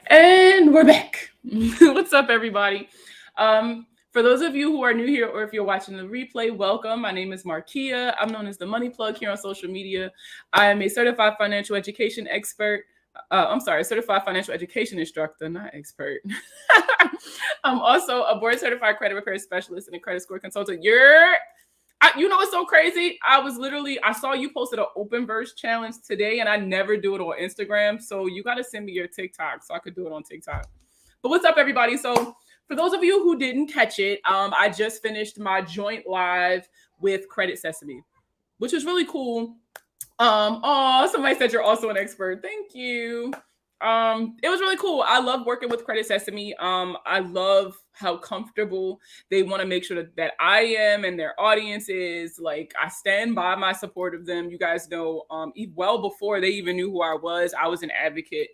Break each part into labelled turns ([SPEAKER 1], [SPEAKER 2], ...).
[SPEAKER 1] And we're back. What's up, everybody? For those of you who are new here, or if you're watching the replay, welcome. My name is Markia. I'm known as the Money Plug here on social media. I am a certified financial education expert. Certified financial education instructor, not expert. I'm also a board certified credit repair specialist and a credit score consultant. You know what's so crazy? I saw you posted an open verse challenge today, and I never do it on Instagram. So you got to send me your TikTok so I could do it on TikTok. But what's up, everybody? So for those of you who didn't catch it, I just finished my joint live with Credit Sesame, which was really cool. Somebody said you're also an expert. Thank you. It was really cool. I love working with Credit Sesame. I love how comfortable they want to make sure that I am and their audience is. Like, I stand by my support of them. You guys know, well before they even knew who I was an advocate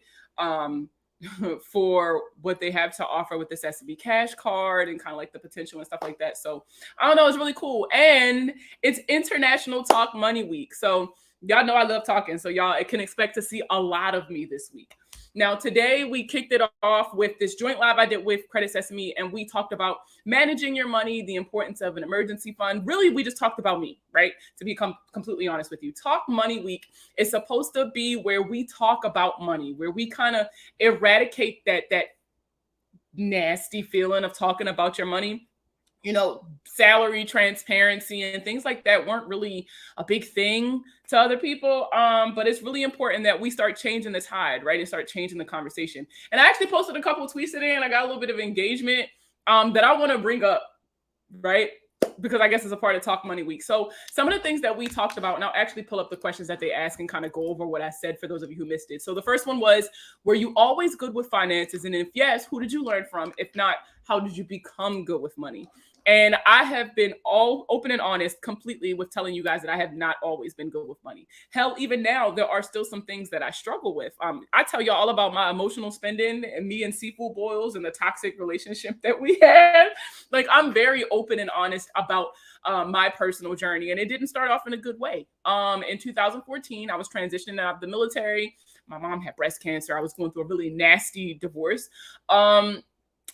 [SPEAKER 1] for what they have to offer with the Sesame Cash Card and kind of like the potential and stuff like that. So I don't know, it's really cool. And it's International Talk Money Week. So y'all know I love talking. So y'all can expect to see a lot of me this week. Now, today we kicked it off with this joint live I did with Credit Sesame, and we talked about managing your money, the importance of an emergency fund. Really, we just talked about me, right? To be completely honest with you. Talk Money Week is supposed to be where we talk about money, where we kind of eradicate that nasty feeling of talking about your money. You know, salary transparency and things like that weren't really a big thing to other people. But it's really important that we start changing the tide, right? And start changing the conversation. And I actually posted a couple of tweets today and I got a little bit of engagement that I want to bring up, right? Because I guess it's a part of Talk Money Week. So some of the things that we talked about, and I'll actually pull up the questions that they asked and kind of go over what I said for those of you who missed it. So the first one was, were you always good with finances? And if yes, who did you learn from? If not, how did you become good with money? And I have been all open and honest completely with telling you guys that I have not always been good with money. Hell, even now, there are still some things that I struggle with. I tell you all about my emotional spending and me and seafood boils and the toxic relationship that we have. Like, I'm very open and honest about my personal journey. And it didn't start off in a good way. In 2014, I was transitioning out of the military. My mom had breast cancer. I was going through a really nasty divorce.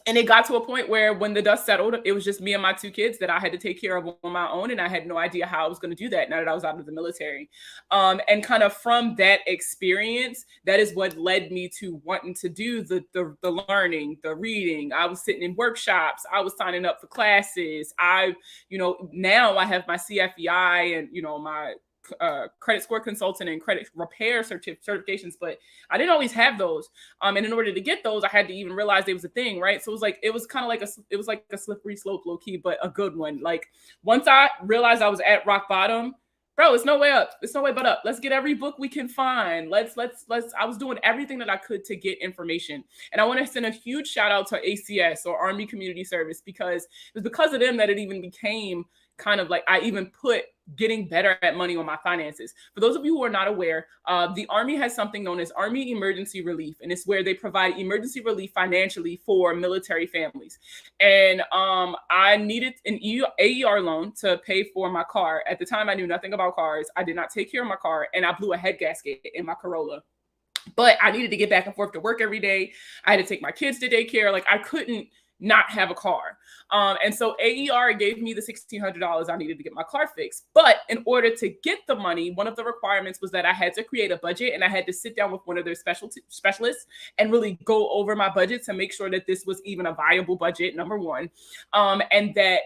[SPEAKER 1] And it got to a point where when the dust settled, it was just me and my two kids that I had to take care of on my own. And I had no idea how I was going to do that now that I was out of the military. And kind of from that experience, that is what led me to wanting to do the learning, the reading. I was sitting in workshops. I was signing up for classes. Now I have my CFEI and, my credit score consultant and credit repair certifications, but I didn't always have those. And in order to get those, I had to even realize there was a thing, right? So it was kind of like a slippery slope, low key, but a good one. Like, once I realized I was at rock bottom, bro, it's no way up. It's no way but up. Let's get every book we can find. I was doing everything that I could to get information. And I want to send a huge shout out to ACS, or Army Community Service, because it was because of them that it even became kind of like I even put getting better at money on my finances. For those of you who are not aware, the Army has something known as Army Emergency Relief, and it's where they provide emergency relief financially for military families. And I needed an AER loan to pay for my car. At the time, I knew nothing about cars. I did not take care of my car, and I blew a head gasket in my Corolla. But I needed to get back and forth to work every day. I had to take my kids to daycare. Like, I couldn't not have a car. And so AER gave me the $1,600 I needed to get my car fixed. But in order to get the money, one of the requirements was that I had to create a budget, and I had to sit down with one of their specialists and really go over my budget to make sure that this was even a viable budget, number one. And that,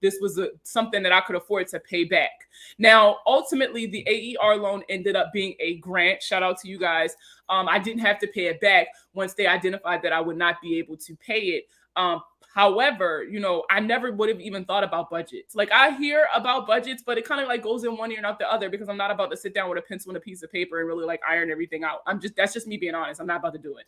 [SPEAKER 1] this was something that I could afford to pay back. Now, ultimately, the AER loan ended up being a grant. Shout out to you guys. I didn't have to pay it back once they identified that I would not be able to pay it. However, I never would have even thought about budgets. Like, I hear about budgets, but it kind of like goes in one ear and out the other, because I'm not about to sit down with a pencil and a piece of paper and really like iron everything out. That's just me being honest. I'm not about to do it.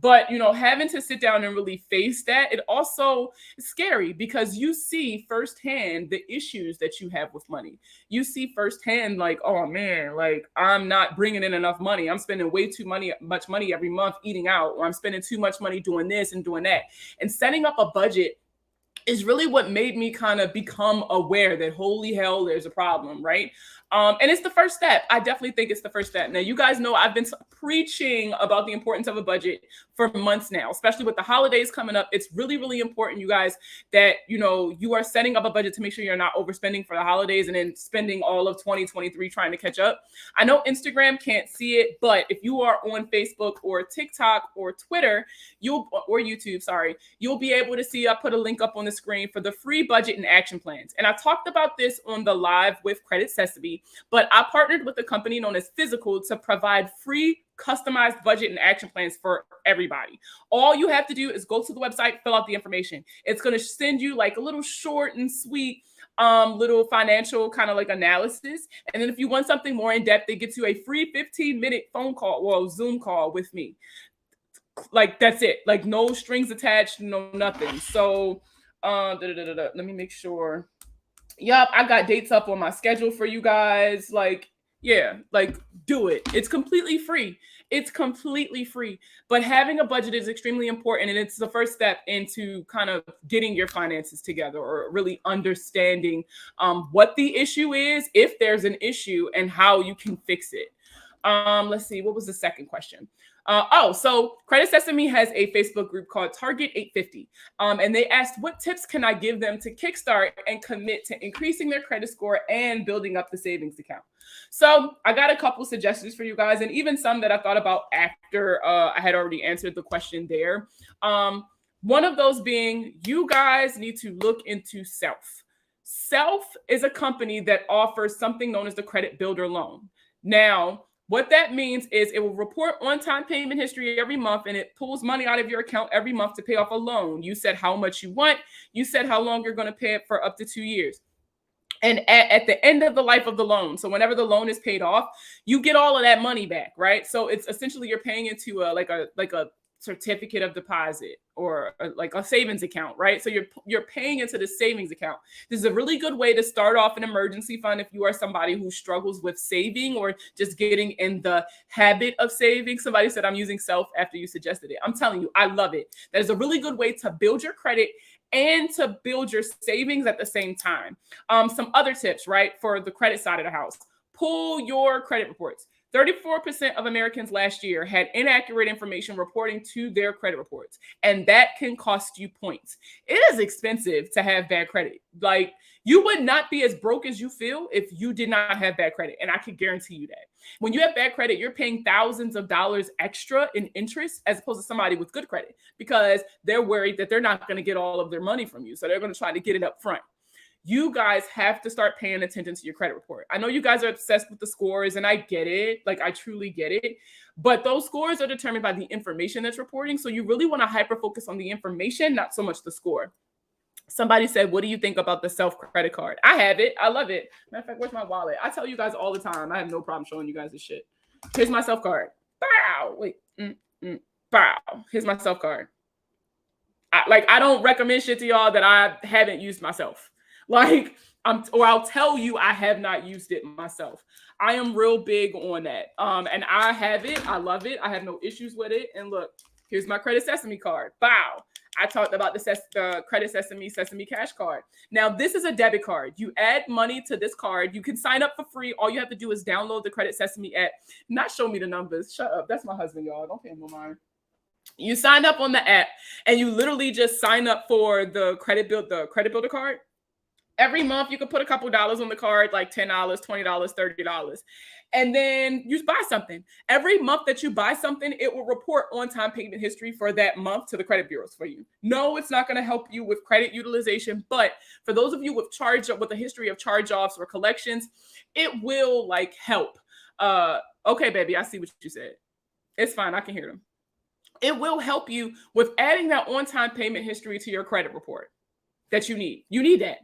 [SPEAKER 1] But, having to sit down and really face that, it also is scary, because you see firsthand the issues that you have with money. You see firsthand, like, oh man, like, I'm not bringing in enough money. I'm spending way too much money every month eating out, or I'm spending too much money doing this and doing that. And setting up a budget is really what made me kind of become aware that, holy hell, there's a problem, right? And it's the first step. I definitely think it's the first step. Now, you guys know I've been preaching about the importance of a budget for months now, especially with the holidays coming up. It's really, really important, you guys, that, you know, you are setting up a budget to make sure you're not overspending for the holidays and then spending all of 2023 trying to catch up. I know Instagram can't see it, but if you are on Facebook or TikTok or Twitter, or YouTube, sorry, you'll be able to see, I put a link up on the screen for the free budget and action plans. And I talked about this on the live with Credit Sesame, but I partnered with a company known as Physical to provide free customized budget and action plans for everybody. All you have to do is go to the website, fill out the information. It's going to send you like a little short and sweet little financial kind of like analysis. And then if you want something more in depth, it gets you a free 15-minute phone call or Zoom call with me. Like, that's it. Like, no strings attached, no nothing. So let me make sure. Yup, I got dates up on my schedule for you guys. Like, yeah, like, do it. It's completely free. It's completely free. But having a budget is extremely important, and it's the first step into kind of getting your finances together, or really understanding what the issue is, if there's an issue, and how you can fix it. Let's see, what was the second question? So Credit Sesame has a Facebook group called Target 850. And they asked, what tips can I give them to kickstart and commit to increasing their credit score and building up the savings account? So I got a couple suggestions for you guys, and even some that I thought about after I had already answered the question there. One of those being, you guys need to look into Self. Self is a company that offers something known as the Credit Builder Loan. Now, what that means is it will report on-time payment history every month, and it pulls money out of your account every month to pay off a loan. You said how much you want. You said how long you're going to pay it for, up to 2 years. And at the end of the life of the loan, so whenever the loan is paid off, you get all of that money back, right? So it's essentially you're paying into a certificate of deposit, or like a savings account, right? So you're paying into the savings account. This is a really good way to start off an emergency fund if you are somebody who struggles with saving or just getting in the habit of saving. Somebody said, I'm using Self after you suggested it. I'm telling you, I love it. That is a really good way to build your credit and to build your savings at the same time. Some other tips, right, for the credit side of the house. Pull your credit reports. 34% of Americans last year had inaccurate information reporting to their credit reports, and that can cost you points. It is expensive to have bad credit. Like, you would not be as broke as you feel if you did not have bad credit, and I can guarantee you that. When you have bad credit, you're paying thousands of dollars extra in interest as opposed to somebody with good credit, because they're worried that they're not going to get all of their money from you, so they're going to try to get it up front. You guys have to start paying attention to your credit report. I know you guys are obsessed with the scores, and I get it. Like, I truly get it. But those scores are determined by the information that's reporting. So you really want to hyper focus on the information, not so much the score. Somebody said, what do you think about the Self credit card? I have it. I love it. Matter of fact, where's my wallet? I tell you guys all the time. I have no problem showing you guys this shit. Here's my Self card. Bow. Wait. Bow. Here's my Self card. I don't recommend shit to y'all that I haven't used myself. Like, I'll tell you I have not used it myself. I am real big on that. And I have it. I love it. I have no issues with it. And look, here's my Credit Sesame card. Bow. I talked about the Credit Sesame Cash card. Now, this is a debit card. You add money to this card. You can sign up for free. All you have to do is download the Credit Sesame app. Not show me the numbers. Shut up. That's my husband, y'all. Don't pay him no mind. You sign up on the app, and you literally just sign up for the Credit Builder card. Every month, you can put a couple dollars on the card, like $10, $20, $30. And then you buy something. Every month that you buy something, it will report on-time payment history for that month to the credit bureaus for you. No, it's not going to help you with credit utilization. But for those of you with a history of charge-offs or collections, it will help. Okay, baby, I see what you said. It's fine. I can hear them. It will help you with adding that on-time payment history to your credit report that you need. You need that.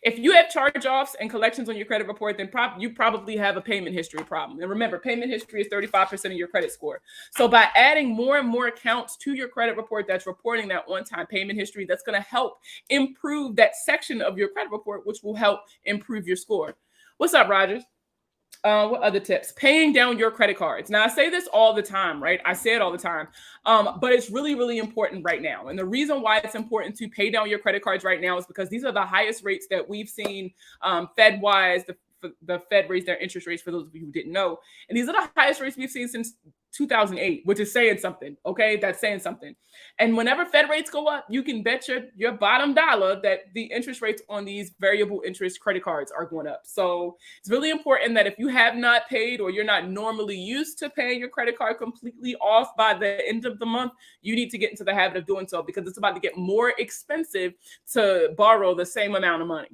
[SPEAKER 1] If you have charge-offs and collections on your credit report, then you probably have a payment history problem. And remember, payment history is 35% of your credit score. So by adding more and more accounts to your credit report that's reporting that on-time payment history, that's going to help improve that section of your credit report, which will help improve your score. What's up, Rogers? What other tips? Paying down your credit cards. Now, I say this all the time, right? I say it all the time, but it's really, really important right now. And the reason why it's important to pay down your credit cards right now is because these are the highest rates that we've seen Fed-wise, the Fed raised their interest rates, for those of you who didn't know. And these are the highest rates we've seen since 2008, which is saying something. Okay, that's saying something. And whenever Fed rates go up, you can bet your bottom dollar that the interest rates on these variable interest credit cards are going up. So it's really important that if you have not paid, or you're not normally used to paying your credit card completely off by the end of the month, you need to get into the habit of doing so, because it's about to get more expensive to borrow the same amount of money.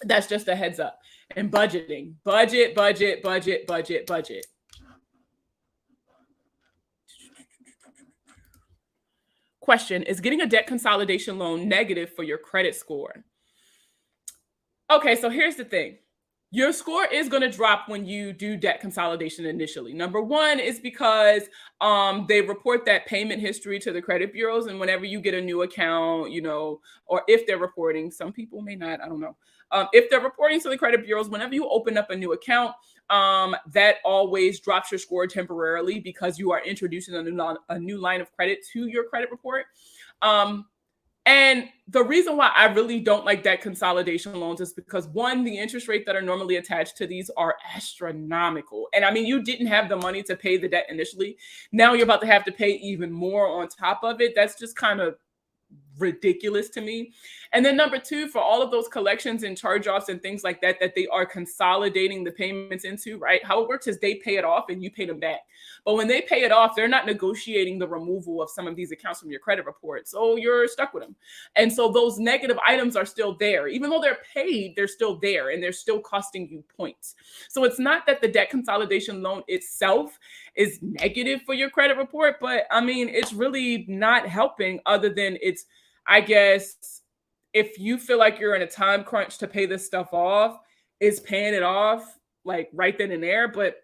[SPEAKER 1] That's just a heads up. And budgeting, budget. Question: is getting a debt consolidation loan negative for your credit score? Okay, so here's the thing. Your score is going to drop when you do debt consolidation initially. Number one is because they report that payment history to the credit bureaus. And whenever you get a new account, or if they're reporting, some people may not, I don't know. If they're reporting to the credit bureaus, whenever you open up a new account, that always drops your score temporarily, because you are introducing a new line of credit to your credit report. And the reason why I really don't like debt consolidation loans is because, one, the interest rate that are normally attached to these are astronomical. And I mean, you didn't have the money to pay the debt initially. Now you're about to have to pay even more on top of it. That's just kind of ridiculous to me. And then number two, for all of those collections and charge-offs and things like that they are consolidating the payments into, right? How it works is they pay it off and you pay them back. But when they pay it off, they're not negotiating the removal of some of these accounts from your credit report. So you're stuck with them. And so those negative items are still there. Even though they're paid, they're still there and they're still costing you points. So it's not that the debt consolidation loan itself is negative for your credit report, but I mean, it's really not helping, other than it's, I guess, if you feel like you're in a time crunch to pay this stuff off, is paying it off like right then and there. But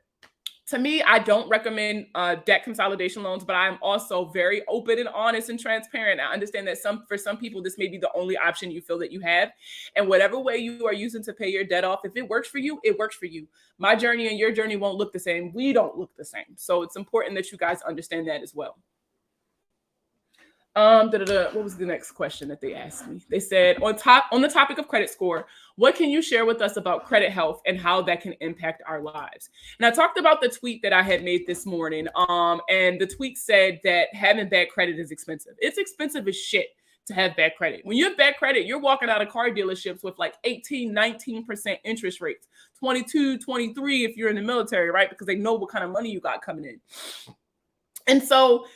[SPEAKER 1] to me, I don't recommend debt consolidation loans, but I'm also very open and honest and transparent. I understand that for some people, this may be the only option you feel that you have. And whatever way you are using to pay your debt off, if it works for you, it works for you. My journey and your journey won't look the same. We don't look the same. So it's important that you guys understand that as well. What was the next question that they asked me? They said, on the topic of credit score, what can you share with us about credit health and how that can impact our lives? And I talked about the tweet that I had made this morning. And the tweet said that having bad credit is expensive. It's expensive as shit to have bad credit. When you have bad credit, you're walking out of car dealerships with like 18, 19% interest rates, 22, 23 if you're in the military, right? Because they know what kind of money you got coming in. And so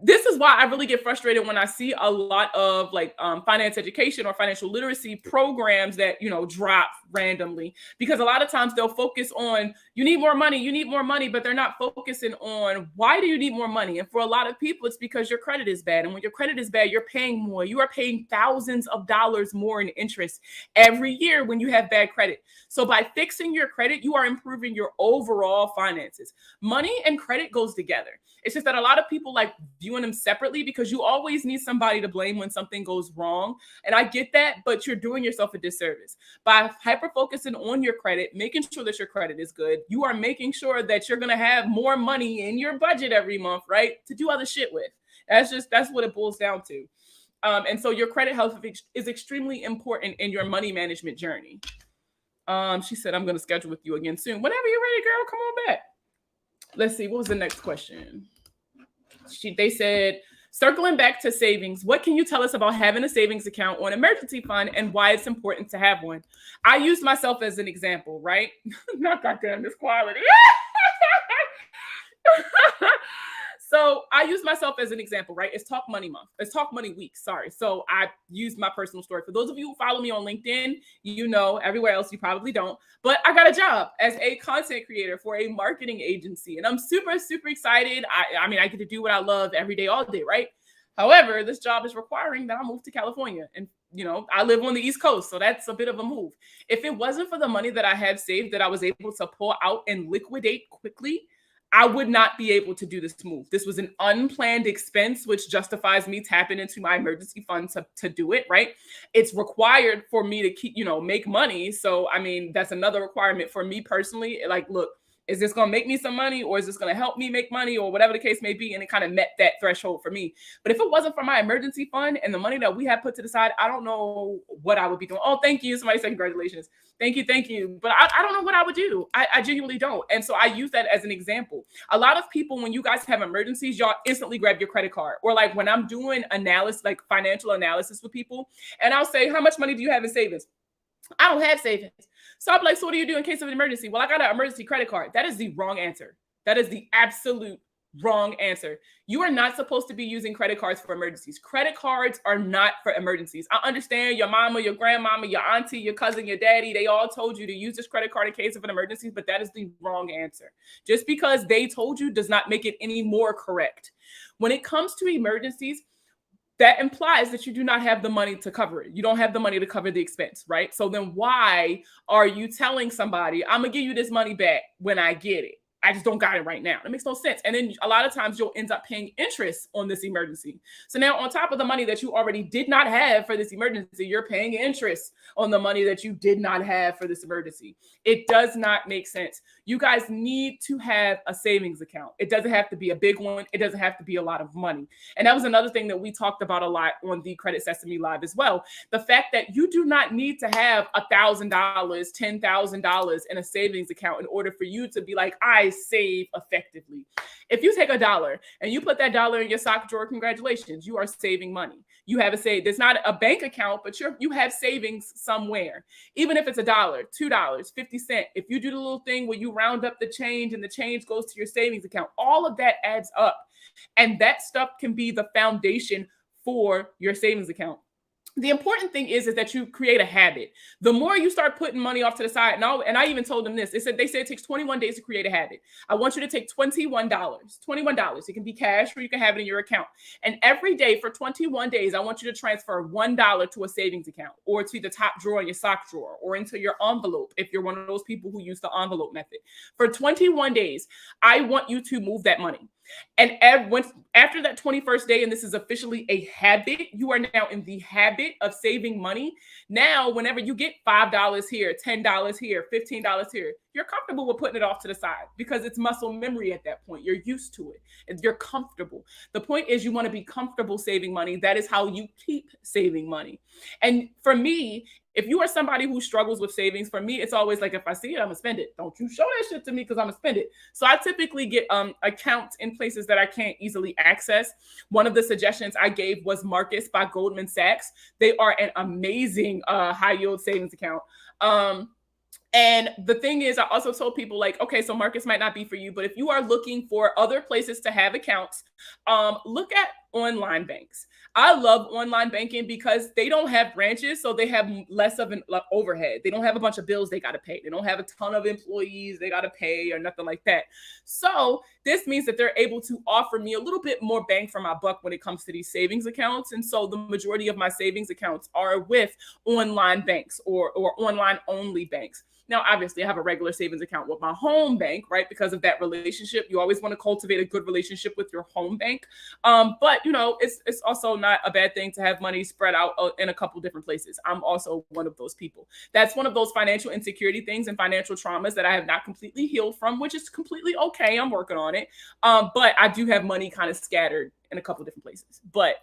[SPEAKER 1] this is why I really get frustrated when I see a lot of like finance education or financial literacy programs that, drop randomly, because a lot of times they'll focus on, you need more money, but they're not focusing on, why do you need more money? And for a lot of people, it's because your credit is bad. And when your credit is bad, you're paying more. You are paying thousands of dollars more in interest every year when you have bad credit. So by fixing your credit, you are improving your overall finances. Money and credit goes together. It's just that a lot of people like viewing them separately, because you always need somebody to blame when something goes wrong. And I get that, but you're doing yourself a disservice. By hyper-focusing on your credit, making sure that your credit is good, you are making sure that you're going to have more money in your budget every month, right? To do other shit with. That's what it boils down to. And so your credit health is extremely important in your money management journey. She said, I'm going to schedule with you again soon. Whenever you're ready, girl, come on back. Let's see. What was the next question? They said, circling back to savings, what can you tell us about having a savings account or an emergency fund and why it's important to have one? I use myself as an example, right? Not goddamn this quality. So I use myself as an example, right? It's Talk Money Month. It's Talk Money Week. Sorry. So I use my personal story. For those of you who follow me on LinkedIn, everywhere else you probably don't. But I got a job as a content creator for a marketing agency. And I'm super, super excited. I mean, I get to do what I love every day, all day, right? However, this job is requiring that I move to California. And, I live on the East Coast. So that's a bit of a move. If it wasn't for the money that I have saved that I was able to pull out and liquidate quickly, I would not be able to do this move. This was an unplanned expense, which justifies me tapping into my emergency fund to do it, right? It's required for me to keep, make money. So, I mean, that's another requirement for me personally. Like, look, Is this going to make me some money, or is this going to help me make money, or whatever the case may be? And it kind of met that threshold for me. But if it wasn't for my emergency fund and the money that we had put to the side, I don't know what I would be doing. Oh, thank you. Somebody said congratulations. Thank you. Thank you. But I don't know what I would do. I genuinely don't. And so I use that as an example. A lot of people, when you guys have emergencies, y'all instantly grab your credit card. Or like when I'm doing analysis, like financial analysis with people, and I'll say, how much money do you have in savings? I don't have savings. So I'm like, so what do you do in case of an emergency? Well, I got an emergency credit card. That is the wrong answer. That is the absolute wrong answer. You are not supposed to be using credit cards for emergencies. Credit cards are not for emergencies. I understand your mama, your grandmama, your auntie, your cousin, your daddy, they all told you to use this credit card in case of an emergency, but that is the wrong answer. Just because they told you does not make it any more correct. When it comes to emergencies, that implies that you do not have the money to cover it. You don't have the money to cover the expense, right? So then why are you telling somebody, I'm going to give you this money back when I get it? I just don't got it right now. It makes no sense. And then a lot of times you'll end up paying interest on this emergency. So now on top of the money that you already did not have for this emergency, you're paying interest on the money that you did not have for this emergency. It does not make sense. You guys need to have a savings account. It doesn't have to be a big one. It doesn't have to be a lot of money. And that was another thing that we talked about a lot on the Credit Sesame Live as well. The fact that you do not need to have $1,000, $10,000 in a savings account in order for you to be like, I save effectively. If you take $1 and you put that dollar in your sock drawer, congratulations, you are saving money. You have a save. There's not a bank account, but you have savings somewhere. Even if it's $1, $2, 50 cents. If you do the little thing where you round up the change and the change goes to your savings account, all of that adds up. And that stuff can be the foundation for your savings account. The important thing is that you create a habit. The more you start putting money off to the side, and I even told them this, they said it takes 21 days to create a habit. I want you to take $21. It can be cash or you can have it in your account. And every day for 21 days, I want you to transfer $1 to a savings account or to the top drawer in your sock drawer or into your envelope if you're one of those people who use the envelope method. For 21 days, I want you to move that money. And after that 21st day, and this is officially a habit, you are now in the habit of saving money. Now, whenever you get $5 here, $10 here, $15 here, you're comfortable with putting it off to the side because it's muscle memory at that point. You're used to it and you're comfortable. The point is you want to be comfortable saving money. That is how you keep saving money. And for me, if you are somebody who struggles with savings, for me, it's always like, if I see it, I'm gonna spend it. Don't you show that shit to me because I'm gonna spend it. So I typically get accounts in places that I can't easily access. One of the suggestions I gave was Marcus by Goldman Sachs. They are an amazing high yield savings account. And the thing is, I also told people like, okay, so Marcus might not be for you, but if you are looking for other places to have accounts, look at online banks. I love online banking because they don't have branches, so they have less of an overhead. They don't have a bunch of bills they got to pay. They don't have a ton of employees they got to pay or nothing like that. So this means that they're able to offer me a little bit more bang for my buck when it comes to these savings accounts. And so the majority of my savings accounts are with online banks or online only banks. Now, obviously, I have a regular savings account with my home bank, right? Because of that relationship. You always want to cultivate a good relationship with your home bank. But, you know, it's also not a bad thing to have money spread out in a couple different places. I'm also one of those people. That's one of those financial insecurity things and financial traumas that I have not completely healed from, which is completely okay. I'm working on it. But I do have money kind of scattered in a couple different places. But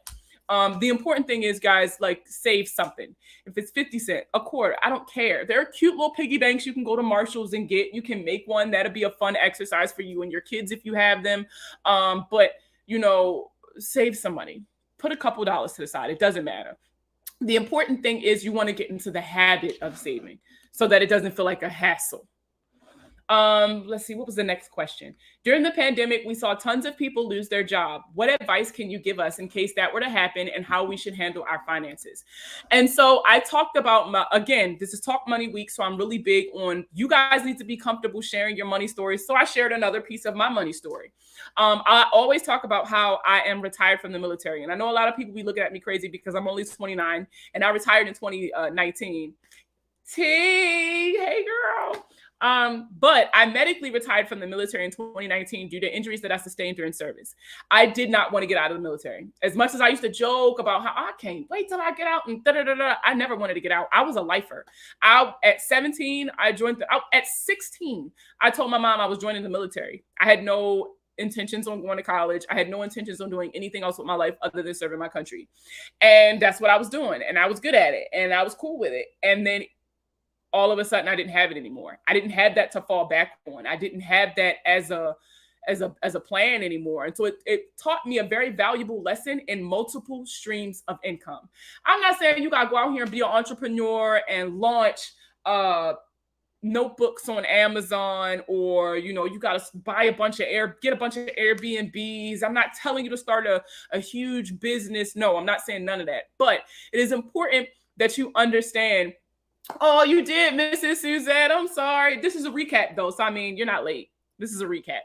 [SPEAKER 1] the important thing is, guys, like save something. If it's 50 cents, a quarter, I don't care. There are cute little piggy banks you can go to Marshall's and get. You can make one. That'll be a fun exercise for you and your kids if you have them. But, you know, save some money. Put a couple dollars to the side. It doesn't matter. The important thing is you want to get into the habit of saving so that it doesn't feel like a hassle. Let's see, what was the next question? During the pandemic, we saw tons of people lose their job. What advice can you give us in case that were to happen and how we should handle our finances? And so I talked about, again, this is Talk Money Week, so I'm really big on you guys need to be comfortable sharing your money stories. So I shared another piece of my money story. I always talk about how I am retired from the military. And I know a lot of people be looking at me crazy because I'm only 29 and I retired in 2019. T, hey girl. But I medically retired from the military in 2019 due to injuries that I sustained during service. I did not want to get out of the military. As much as I used to joke about how I can't wait till I get out and I never wanted to get out. I was a lifer. At 17, I joined at 16, I told my mom I was joining the military. I had no intentions on going to college. I had no intentions on doing anything else with my life other than serving my country. And that's what I was doing. And I was good at it. And I was cool with it. And then all of a sudden I didn't have it anymore. I didn't have that to fall back on. I didn't have that as a plan anymore. And so it taught me a very valuable lesson in multiple streams of income. I'm not saying you got to go out here and be an entrepreneur and launch notebooks on Amazon, or you got to buy get a bunch of Airbnbs. I'm not telling you to start a huge business. No, I'm not saying none of that. But it is important that you understand. Oh, you did, Mrs. Suzette. I'm sorry. This is a recap, though. So, I mean, you're not late. This is a recap.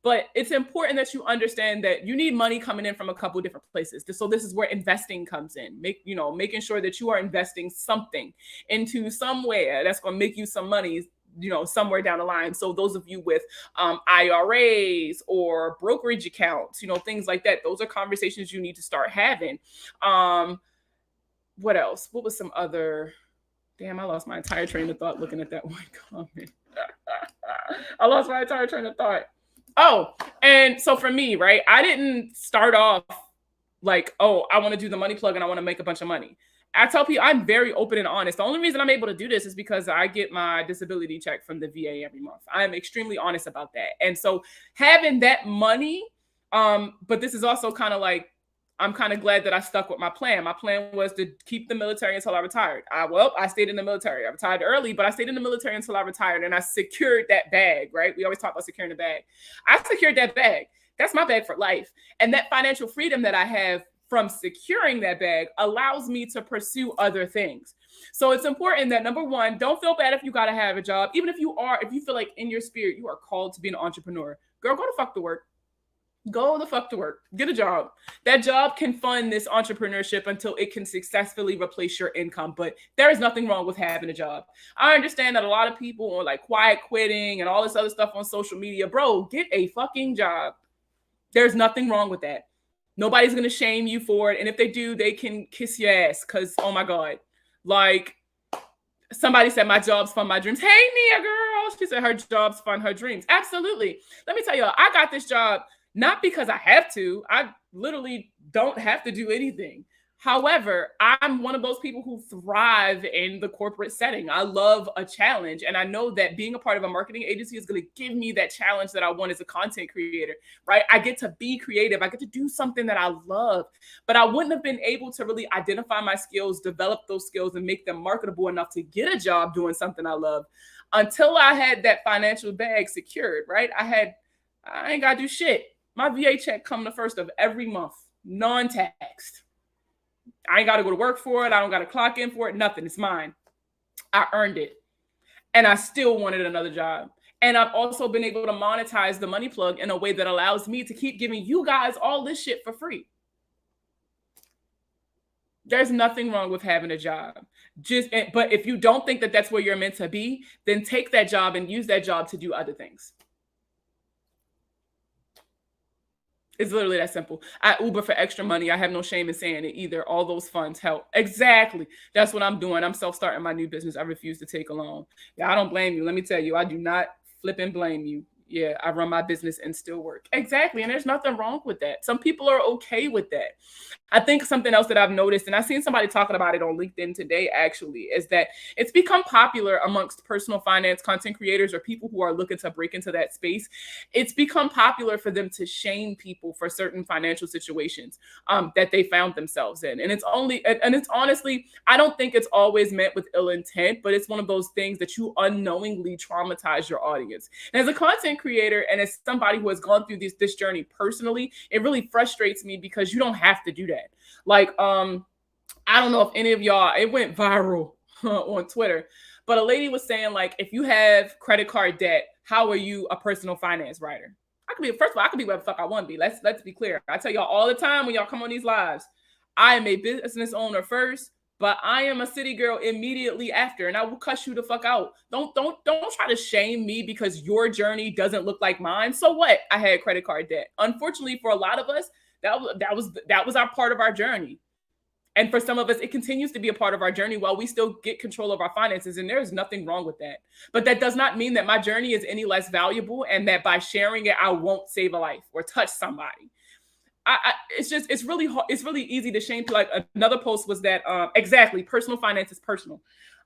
[SPEAKER 1] But it's important that you understand that you need money coming in from a couple of different places. So this is where investing comes in. Making sure that you are investing something into somewhere that's going to make you some money, somewhere down the line. So those of you with IRAs or brokerage accounts, things like that, those are conversations you need to start having. What else? What was some other? Damn, I lost my entire train of thought looking at that one comment. I lost my entire train of thought. Oh, and so for me, right, I didn't start off like, oh, I want to do the money plug and I want to make a bunch of money. I tell people I'm very open and honest. The only reason I'm able to do this is because I get my disability check from the VA every month. I'm extremely honest about that. And so having that money, but this is also kind of like, I'm kind of glad that I stuck with my plan. My plan was to keep the military until I retired. I stayed in the military. I retired early, but I stayed in the military until I retired, and I secured that bag, right? We always talk about securing the bag. I secured that bag. That's my bag for life. And that financial freedom that I have from securing that bag allows me to pursue other things. So it's important that, number one, don't feel bad if you got to have a job. Even if you feel like in your spirit, you are called to be an entrepreneur. Girl, go the fuck to work. Go the fuck to work. Get a job. That job can fund this entrepreneurship until it can successfully replace your income. But there is nothing wrong with having a job. I understand that a lot of people are like quiet quitting and all this other stuff on social media. Bro, get a fucking job. There's nothing wrong with that. Nobody's going to shame you for it. And if they do, they can kiss your ass because, oh my God. Like, somebody said my jobs fund my dreams. Hey, Nia girl. She said her jobs fund her dreams. Absolutely. Let me tell you, I got this job not because I have to. I literally don't have to do anything. However, I'm one of those people who thrive in the corporate setting. I love a challenge. And I know that being a part of a marketing agency is going to give me that challenge that I want as a content creator, right? I get to be creative. I get to do something that I love. But I wouldn't have been able to really identify my skills, develop those skills, and make them marketable enough to get a job doing something I love until I had that financial bag secured, right? I ain't got to do shit. My VA check come the first of every month, non-taxed. I ain't got to go to work for it. I don't got to clock in for it. Nothing. It's mine. I earned it. And I still wanted another job. And I've also been able to monetize the money plug in a way that allows me to keep giving you guys all this shit for free. There's nothing wrong with having a job. But if you don't think that that's where you're meant to be, then take that job and use that job to do other things. It's literally that simple. I Uber for extra money. I have no shame in saying it either. All those funds help. Exactly. That's what I'm doing. I'm self-starting my new business. I refuse to take a loan. Yeah, I don't blame you. Let me tell you, I do not flip and blame you. Yeah, I run my business and still work. Exactly. And there's nothing wrong with that. Some people are okay with that. I think something else that I've noticed, and I've seen somebody talking about it on LinkedIn today, actually, is that it's become popular amongst personal finance content creators or people who are looking to break into that space. It's become popular for them to shame people for certain financial situations that they found themselves in. And it's honestly, I don't think it's always meant with ill intent, but it's one of those things that you unknowingly traumatize your audience. And as a content creator and as somebody who has gone through this journey personally, it really frustrates me because you don't have to do that. Like, I don't know if any of y'all, it went viral on Twitter, but a lady was saying, like, if you have credit card debt, how are you a personal finance writer? First of all, I could be whatever the fuck I want to be. Let's be clear. I tell y'all all the time when y'all come on these lives, I am a business owner first, but I am a city girl immediately after, and I will cuss you the fuck out. Don't try to shame me because your journey doesn't look like mine. So what? I had credit card debt. Unfortunately, for a lot of us, that was our part of our journey. And for some of us, it continues to be a part of our journey while we still get control of our finances. And there's nothing wrong with that. But that does not mean that my journey is any less valuable and that by sharing it, I won't save a life or touch somebody. It's really hard, it's really easy to shame people. Like another post was that exactly, personal finance is personal.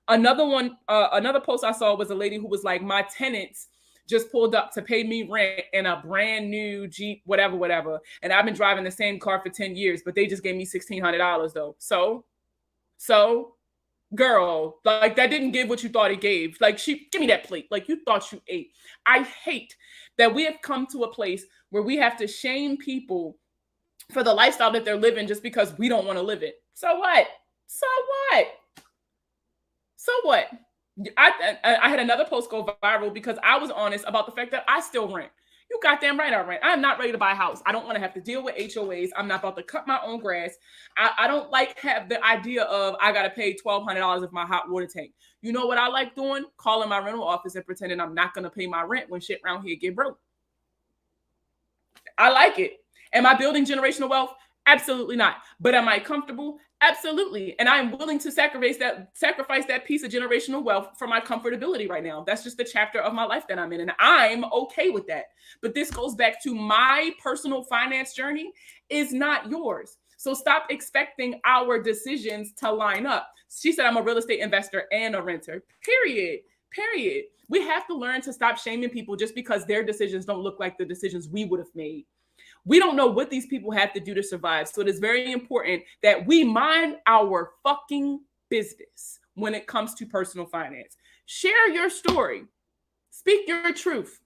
[SPEAKER 1] Another post I saw was a lady who was like, my tenants just pulled up to pay me rent in a brand new Jeep, whatever. And I've been driving the same car for 10 years, but they just gave me $1,600 though. So girl, like that didn't give what you thought it gave. Like give me that plate. Like you thought you ate. I hate that we have come to a place where we have to shame people for the lifestyle that they're living just because we don't want to live it. So what? I had another post go viral because I was honest about the fact that I still rent. You goddamn right I rent. I'm not ready to buy a house. I don't want to have to deal with HOAs. I'm not about to cut my own grass. I don't like have the idea of I got to pay $1,200 of my hot water tank. You know what I like doing? Calling my rental office and pretending I'm not going to pay my rent when shit around here get broke. I like it. Am I building generational wealth? Absolutely not. But am I comfortable? Absolutely. And I am willing to sacrifice that piece of generational wealth for my comfortability right now. That's just the chapter of my life that I'm in. And I'm okay with that. But this goes back to my personal finance journey is not yours. So stop expecting our decisions to line up. She said, I'm a real estate investor and a renter. Period. We have to learn to stop shaming people just because their decisions don't look like the decisions we would have made. We don't know what these people have to do to survive. So it is very important that we mind our fucking business when it comes to personal finance. Share your story. Speak your truth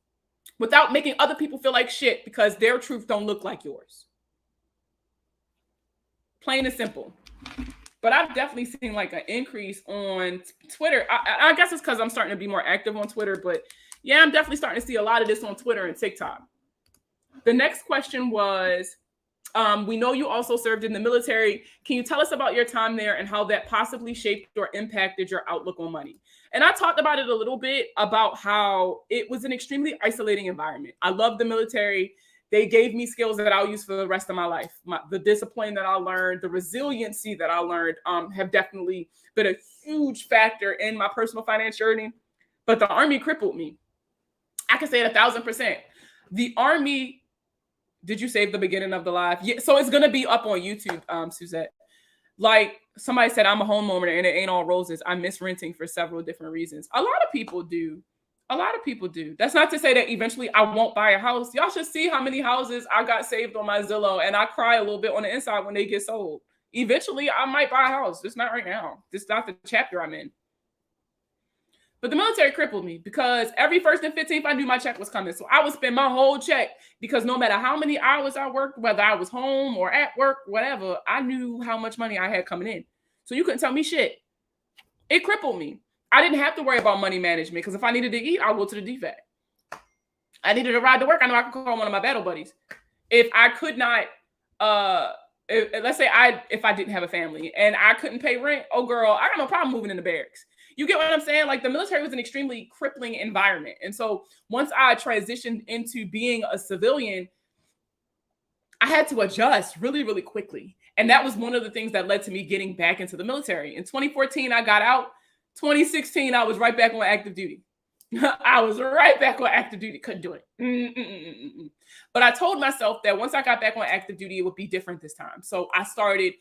[SPEAKER 1] without making other people feel like shit because their truth don't look like yours. Plain and simple. But I've definitely seen like an increase on Twitter. I guess it's because I'm starting to be more active on Twitter. But yeah, I'm definitely starting to see a lot of this on Twitter and TikTok. The next question was, we know you also served in the military. Can you tell us about your time there and how that possibly shaped or impacted your outlook on money? And I talked about it a little bit about how it was an extremely isolating environment. I love the military. They gave me skills that I'll use for the rest of my life. The discipline that I learned, the resiliency that I learned have definitely been a huge factor in my personal finance journey. But the Army crippled me. I can say it 1,000%. The Army... Did you save the beginning of the live? Yeah, so it's going to be up on YouTube, Suzette. Like somebody said, I'm a homeowner and it ain't all roses. I miss renting for several different reasons. A lot of people do. That's not to say that eventually I won't buy a house. Y'all should see how many houses I got saved on my Zillow, and I cry a little bit on the inside when they get sold. Eventually, I might buy a house. Just not right now. This is not the chapter I'm in. But the military crippled me because every 1st and 15th, I knew my check was coming. So I would spend my whole check because no matter how many hours I worked, whether I was home or at work, whatever, I knew how much money I had coming in. So you couldn't tell me shit. It crippled me. I didn't have to worry about money management because if I needed to eat, I'll go to the DFAC. I needed to ride to work. I know I could call one of my battle buddies. If I could not, let's say if I didn't have a family and I couldn't pay rent, oh girl, I got no problem moving in the barracks. You get what I'm saying? Like the military was an extremely crippling environment. And so once I transitioned into being a civilian, I had to adjust really, really quickly. And that was one of the things that led to me getting back into the military. In 2014, I got out. 2016, I was right back on active duty. I was right back on active duty. Couldn't do it. But I told myself that once I got back on active duty, it would be different this time. So I started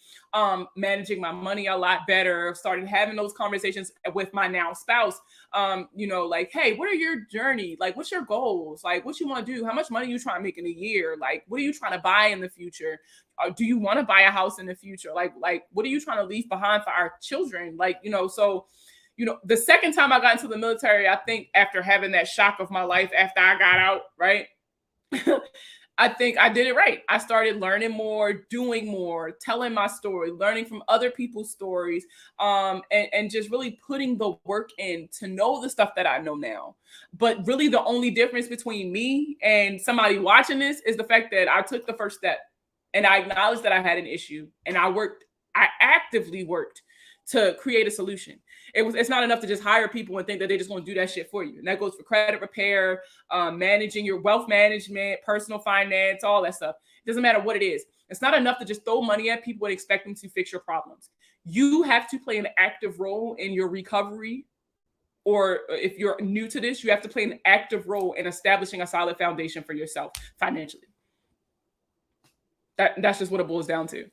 [SPEAKER 1] managing my money a lot better, started having those conversations with my now spouse, like, hey, what are your journey? Like, what's your goals? Like, what you want to do? How much money you trying to make in a year? Like, what are you trying to buy in the future? Do you want to buy a house in the future? Like, what are you trying to leave behind for our children? The second time I got into the military, I think after having that shock of my life after I got out, right? I think I did it right. I started learning more, doing more, telling my story, learning from other people's stories, and just really putting the work in to know the stuff that I know now. But really the only difference between me and somebody watching this is the fact that I took the first step and I acknowledged that I had an issue and I actively worked to create a solution. It's not enough to just hire people and think that they're just going to do that shit for you. And that goes for credit repair, managing your wealth management, personal finance, all that stuff. It doesn't matter what it is. It's not enough to just throw money at people and expect them to fix your problems. You have to play an active role in your recovery. Or if you're new to this, you have to play an active role in establishing a solid foundation for yourself financially. That's just what it boils down to.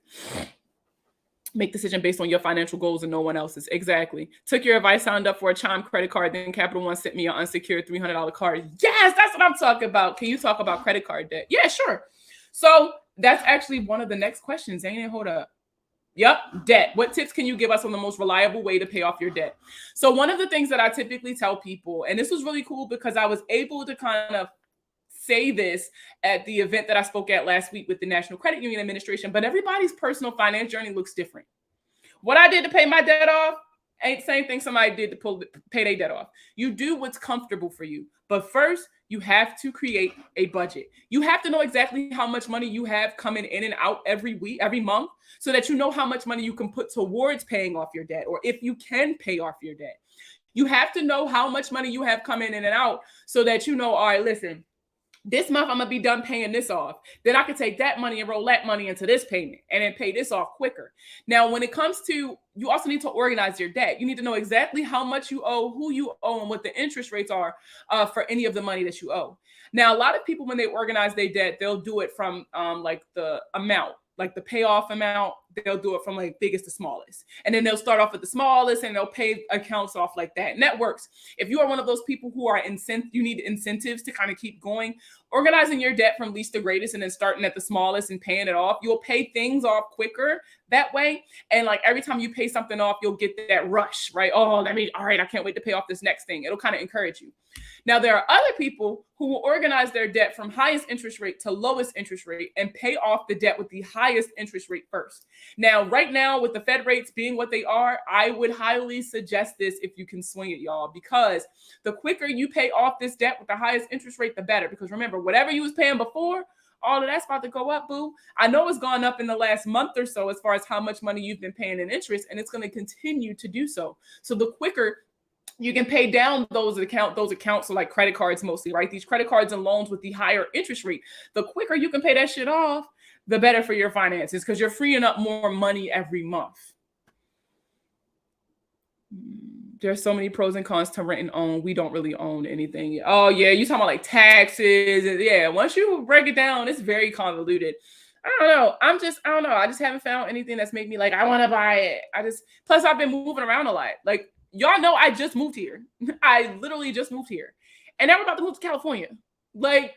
[SPEAKER 1] Make decision based on your financial goals and no one else's. Exactly. Took your advice, signed up for a Chime credit card, then Capital One sent me an unsecured $300 card. Yes, that's what I'm talking about. Can you talk about credit card debt? Yeah, sure. So that's actually one of the next questions, ain't it? Hold up. Yep, debt. What tips can you give us on the most reliable way to pay off your debt? So one of the things that I typically tell people, and this was really cool because I was able to kind of say this at the event that I spoke at last week with the National Credit Union Administration, but everybody's personal finance journey looks different. What I did to pay my debt off ain't the same thing somebody did to pay their debt off. You do what's comfortable for you. But first, you have to create a budget. You have to know exactly how much money you have coming in and out every week, every month, so that you know how much money you can put towards paying off your debt, or if you can pay off your debt. You have to know how much money you have coming in and out so that you know, all right, listen, this month I'm going to be done paying this off. Then I can take that money and roll that money into this payment and then pay this off quicker. Now, when it comes to, you also need to organize your debt. You need to know exactly how much you owe, who you owe, and what the interest rates are for any of the money that you owe. Now, a lot of people, when they organize their debt, they'll do it from like the amount, like the payoff amount. They'll do it from like biggest to smallest. And then they'll start off with the smallest and they'll pay accounts off like that. And that works. If you are one of those people who are you need incentives to kind of keep going, organizing your debt from least to greatest and then starting at the smallest and paying it off, you'll pay things off quicker that way. And like every time you pay something off, you'll get that rush, right? Oh, all right, I can't wait to pay off this next thing. It'll kind of encourage you. Now, there are other people who will organize their debt from highest interest rate to lowest interest rate and pay off the debt with the highest interest rate first. Now, right now, with the Fed rates being what they are, I would highly suggest this if you can swing it, y'all, because the quicker you pay off this debt with the highest interest rate, the better. Because remember, whatever you was paying before, all of that's about to go up, boo. I know it's gone up in the last month or so as far as how much money you've been paying in interest, and it's going to continue to do so. So the quicker you can pay down those accounts, so like credit cards mostly, right? These credit cards and loans with the higher interest rate, the quicker you can pay that shit off, the better for your finances, because you're freeing up more money every month. There's so many pros and cons to rent and own. We don't really own anything. Oh yeah, you talking about like taxes. Yeah, once you break it down, it's very convoluted. I don't know. I just haven't found anything that's made me like, I want to buy it. Plus I've been moving around a lot. Like, y'all know I just moved here. I literally just moved here. And now we're about to move to California. Like,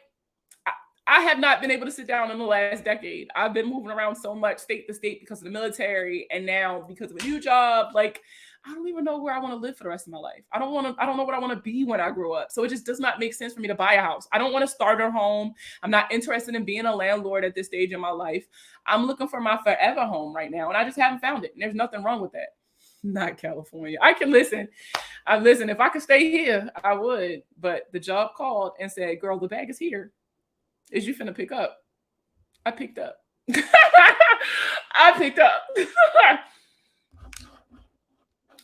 [SPEAKER 1] I have not been able to sit down in the last decade. I've been moving around so much state to state because of the military, and now because of a new job. Like, I don't even know where I want to live for the rest of my life. I don't know what I want to be when I grow up. So it just does not make sense for me to buy a house. I don't want to start a home. I'm not interested in being a landlord at this stage in my life. I'm looking for my forever home right now, and I just haven't found it. And there's nothing wrong with that. Not California. I can listen. If I could stay here, I would. But the job called and said, girl, the bag is here. Is you finna pick up? I picked up. I picked up.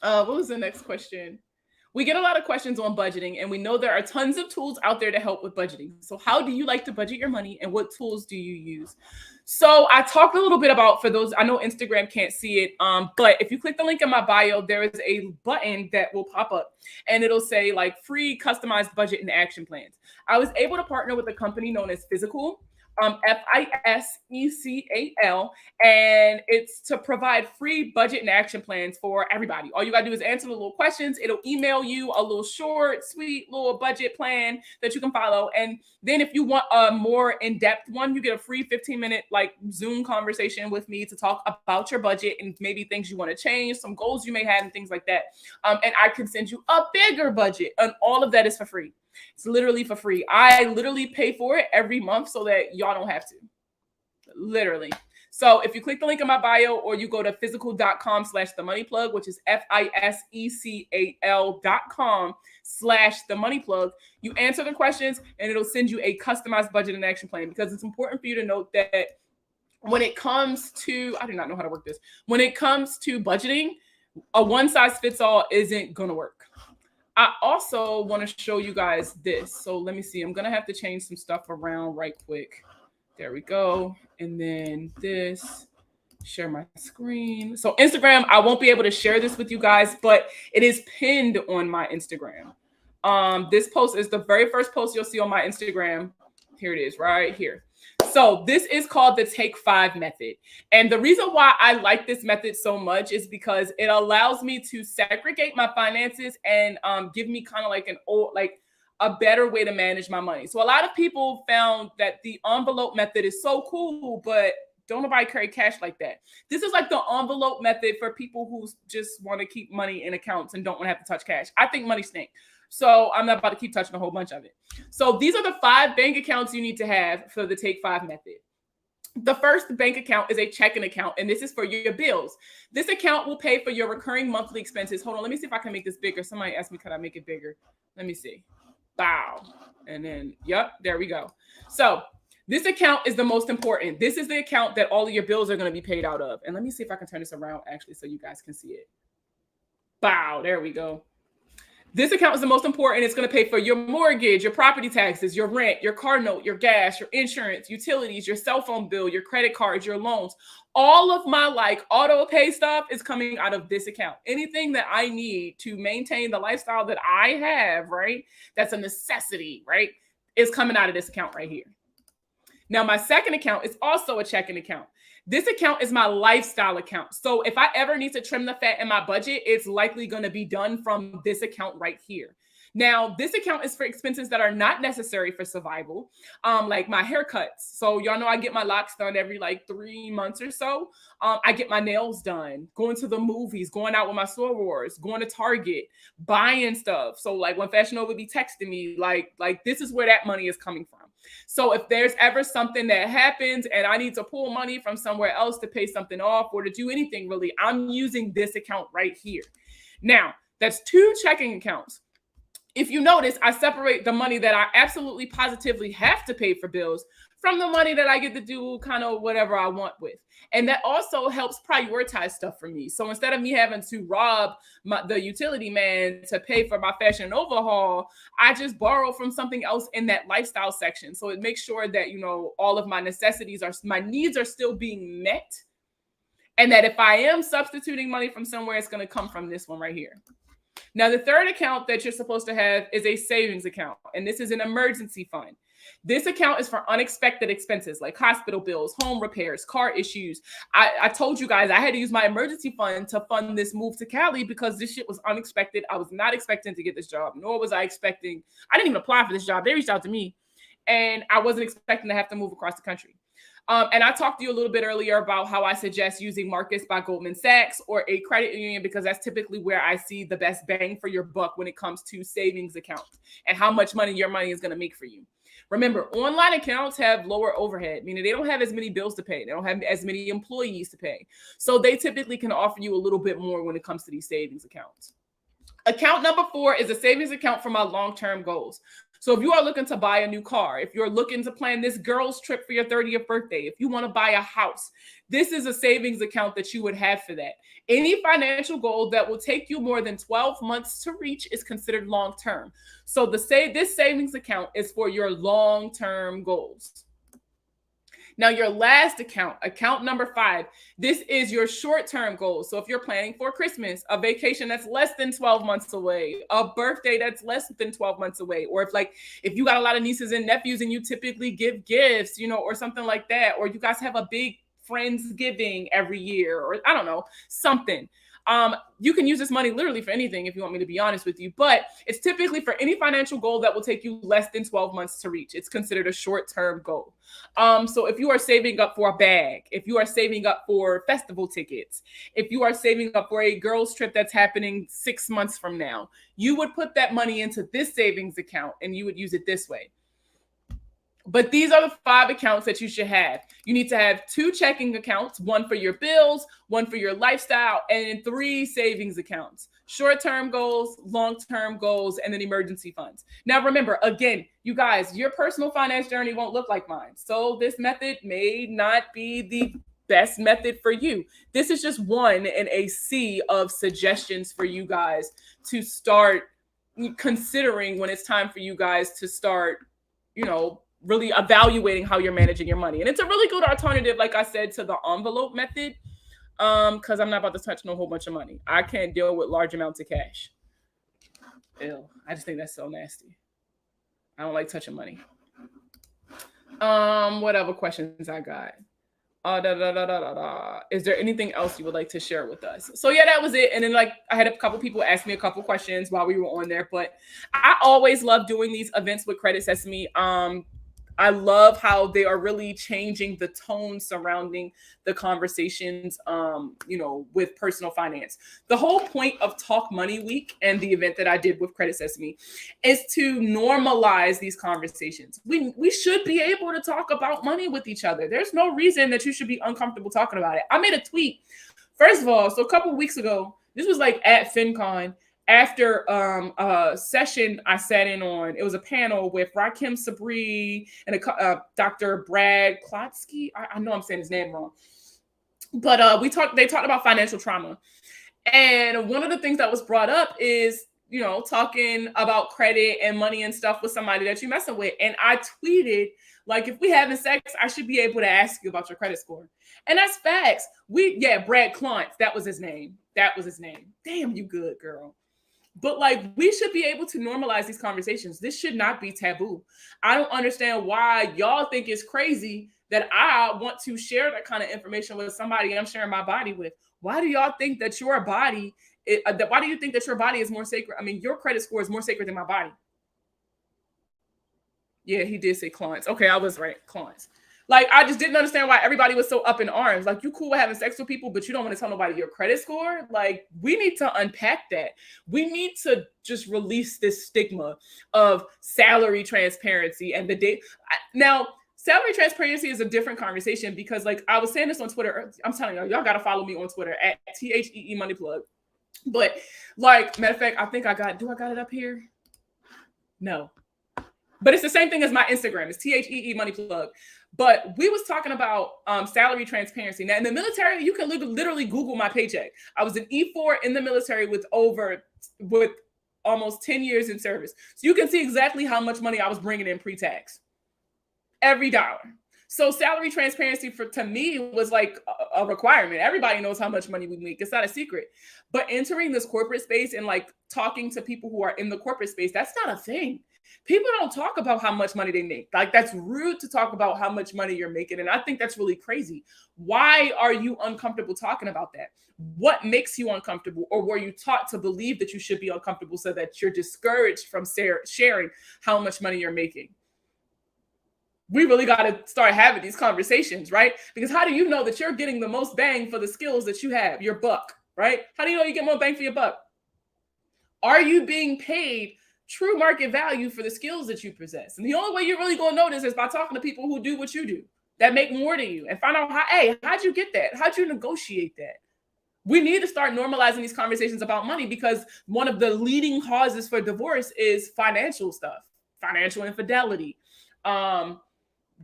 [SPEAKER 1] What was the next question? We get a lot of questions on budgeting, and we know there are tons of tools out there to help with budgeting. So how do you like to budget your money, and what tools do you use? So I talked a little bit about, for those, I know Instagram can't see it, but if you click the link in my bio, there is a button that will pop up, and it'll say like free customized budget and action plans. I was able to partner with a company known as Physical. FISECAL, and it's to provide free budget and action plans for everybody. All you gotta do is answer the little questions. It'll email you a little short, sweet little budget plan that you can follow. And then if you want a more in-depth one, you get a free 15-minute like Zoom conversation with me to talk about your budget and maybe things you want to change, some goals you may have and things like that. And I can send you a bigger budget, and all of that is for free. It's literally for free. I literally pay for it every month so that y'all don't have to. Literally. So if you click the link in my bio, or you go to physical.com/themoneyplug, which is FISECAL.com/themoneyplug, you answer the questions and it'll send you a customized budget and action plan, because it's important for you to note that when it comes to, I do not know how to work this. When it comes to budgeting, A one size fits all isn't going to work. I also want to show you guys this. So let me see. I'm going to have to change some stuff around right quick. There we go. And then this, share my screen. So Instagram, I won't be able to share this with you guys, but it is pinned on my Instagram. This post is the very first post you'll see on my Instagram. Here it is right here. So this is called the Take 5 method. And the reason why I like this method so much is because it allows me to segregate my finances and give me kind of like a better way to manage my money. So a lot of people found that the envelope method is so cool, but don't nobody carry cash like that. This is like the envelope method for people who just want to keep money in accounts and don't want to have to touch cash. I think money stinks. So I'm not about to keep touching a whole bunch of it. So these are the 5 bank accounts you need to have for the Take 5 method. The first bank account is a checking account, and this is for your bills. This account will pay for your recurring monthly expenses. Hold on, let me see if I can make this bigger. Somebody asked me, could I make it bigger? Let me see. Bow. And then, yep, there we go. So this account is the most important. This is the account that all of your bills are going to be paid out of. And let me see if I can turn this around actually so you guys can see it. Bow, there we go. This account is the most important. It's going to pay for your mortgage, your property taxes, your rent, your car note, your gas, your insurance, utilities, your cell phone bill, your credit cards, your loans. All of my auto pay stuff is coming out of this account. Anything that I need to maintain the lifestyle that I have, right? That's a necessity, right? Is coming out of this account right here. Now, my second account is also a checking account. This account is my lifestyle account. So if I ever need to trim the fat in my budget, it's likely going to be done from this account right here. Now, this account is for expenses that are not necessary for survival, like my haircuts. So y'all know I get my locks done every 3 months or so. I get my nails done, going to the movies, going out with my sorors, going to Target, buying stuff. So when Fashion Nova be texting me, like this is where that money is coming from. So if there's ever something that happens and I need to pull money from somewhere else to pay something off or to do anything really, I'm using this account right here. Now, that's 2 checking accounts. If you notice, I separate the money that I absolutely positively have to pay for bills from the money that I get to do kind of whatever I want with. And that also helps prioritize stuff for me. So instead of me having to rob the utility man to pay for my Fashion Nova haul, I just borrow from something else in that lifestyle section. So it makes sure that, all of my my needs are still being met. And that if I am substituting money from somewhere, it's going to come from this one right here. Now, the third account that you're supposed to have is a savings account, and this is an emergency fund. This account is for unexpected expenses like hospital bills, home repairs, car issues. I told you guys I had to use my emergency fund to fund this move to Cali because this shit was unexpected. I was not expecting to get this job, nor was I expecting. I didn't even apply for this job. They reached out to me, and I wasn't expecting to have to move across the country. And I talked to you a little bit earlier about how I suggest using Marcus by Goldman Sachs or a credit union because that's typically where I see the best bang for your buck when it comes to savings accounts and how much money your money is going to make for you. Remember, online accounts have lower overhead, meaning they don't have as many bills to pay. They don't have as many employees to pay. So they typically can offer you a little bit more when it comes to these savings accounts. Account number 4 is a savings account for my long-term goals. So if you are looking to buy a new car, if you're looking to plan this girl's trip for your 30th birthday, if you want to buy a house, this is a savings account that you would have for that. Any financial goal that will take you more than 12 months to reach is considered long-term. So this savings account is for your long-term goals. Now, your last account, account number 5, this is your short-term goals. So if you're planning for Christmas, a vacation that's less than 12 months away, a birthday that's less than 12 months away, or if you got a lot of nieces and nephews and you typically give gifts, or something like that, or you guys have a big Friendsgiving every year, or I don't know, something. You can use this money literally for anything if you want me to be honest with you, but it's typically for any financial goal that will take you less than 12 months to reach. It's considered a short-term goal. So if you are saving up for a bag, if you are saving up for festival tickets, if you are saving up for a girls trip that's happening 6 months from now, you would put that money into this savings account and you would use it this way. But these are the 5 accounts that you should have. You need to have 2 checking accounts, 1 for your bills, 1 for your lifestyle, and 3 savings accounts. Short-term goals, long-term goals, and then emergency funds. Now, remember, again, you guys, your personal finance journey won't look like mine. So this method may not be the best method for you. This is just one in a sea of suggestions for you guys to start considering when it's time for you guys to start, really evaluating how you're managing your money. And it's a really good alternative, like I said, to the envelope method. Because I'm not about to touch no whole bunch of money. I can't deal with large amounts of cash. Ew. I just think that's so nasty. I don't like touching money. What other questions I got? Is there anything else you would like to share with us? So yeah, that was it. And then I had a couple people ask me a couple questions while we were on there, but I always love doing these events with Credit Sesame. I love how they are really changing the tone surrounding the conversations, with personal finance. The whole point of Talk Money Week and the event that I did with Credit Sesame is to normalize these conversations. We should be able to talk about money with each other. There's no reason that you should be uncomfortable talking about it. I made a tweet, first of all, so a couple of weeks ago, this was at FinCon, after a session I sat in on. It was a panel with Rakim Sabri and Dr. Brad Klotsky. I know I'm saying his name wrong. But they talked about financial trauma. And one of the things that was brought up is, talking about credit and money and stuff with somebody that you're messing with. And I tweeted, if we having sex, I should be able to ask you about your credit score. And that's facts. Brad Klontz, that was his name. Damn, you good, girl. But we should be able to normalize these conversations. This should not be taboo. I don't understand why y'all think it's crazy that I want to share that kind of information with somebody I'm sharing my body with. Why do y'all think that your body, why do you think that your body is more sacred? I mean, your credit score is more sacred than my body. Yeah, he did say Klontz. Okay, I was right, Klontz. I just didn't understand why everybody was so up in arms. You cool with having sex with people, but you don't want to tell nobody your credit score. We need to unpack that. We need to just release this stigma of salary transparency and the date. Now, salary transparency is a different conversation because I was saying this on Twitter. I'm telling y'all got to follow me on Twitter at THEE Money Plug. But matter of fact, I think I got it up here? No. But it's the same thing as my Instagram. It's THEE Money Plug. But we was talking about salary transparency. Now, in the military, you can literally Google my paycheck. I was an E4 in the military with almost 10 years in service. So you can see exactly how much money I was bringing in pre-tax. Every dollar. So salary transparency to me was a requirement. Everybody knows how much money we make. It's not a secret. But entering this corporate space and talking to people who are in the corporate space, that's not a thing. People don't talk about how much money they make. That's rude to talk about how much money you're making. And I think that's really crazy. Why are you uncomfortable talking about that? What makes you uncomfortable? Or were you taught to believe that you should be uncomfortable so that you're discouraged from sharing how much money you're making? We really got to start having these conversations, right? Because how do you know that you're getting the most bang for the skills that you have, your buck, right? How do you know you get more bang for your buck? Are you being paid true market value for the skills that you possess? And the only way you're really going to know this is by talking to people who do what you do, that make more than you, and find out how'd you get that? How'd you negotiate that? We need to start normalizing these conversations about money because one of the leading causes for divorce is financial stuff, financial infidelity,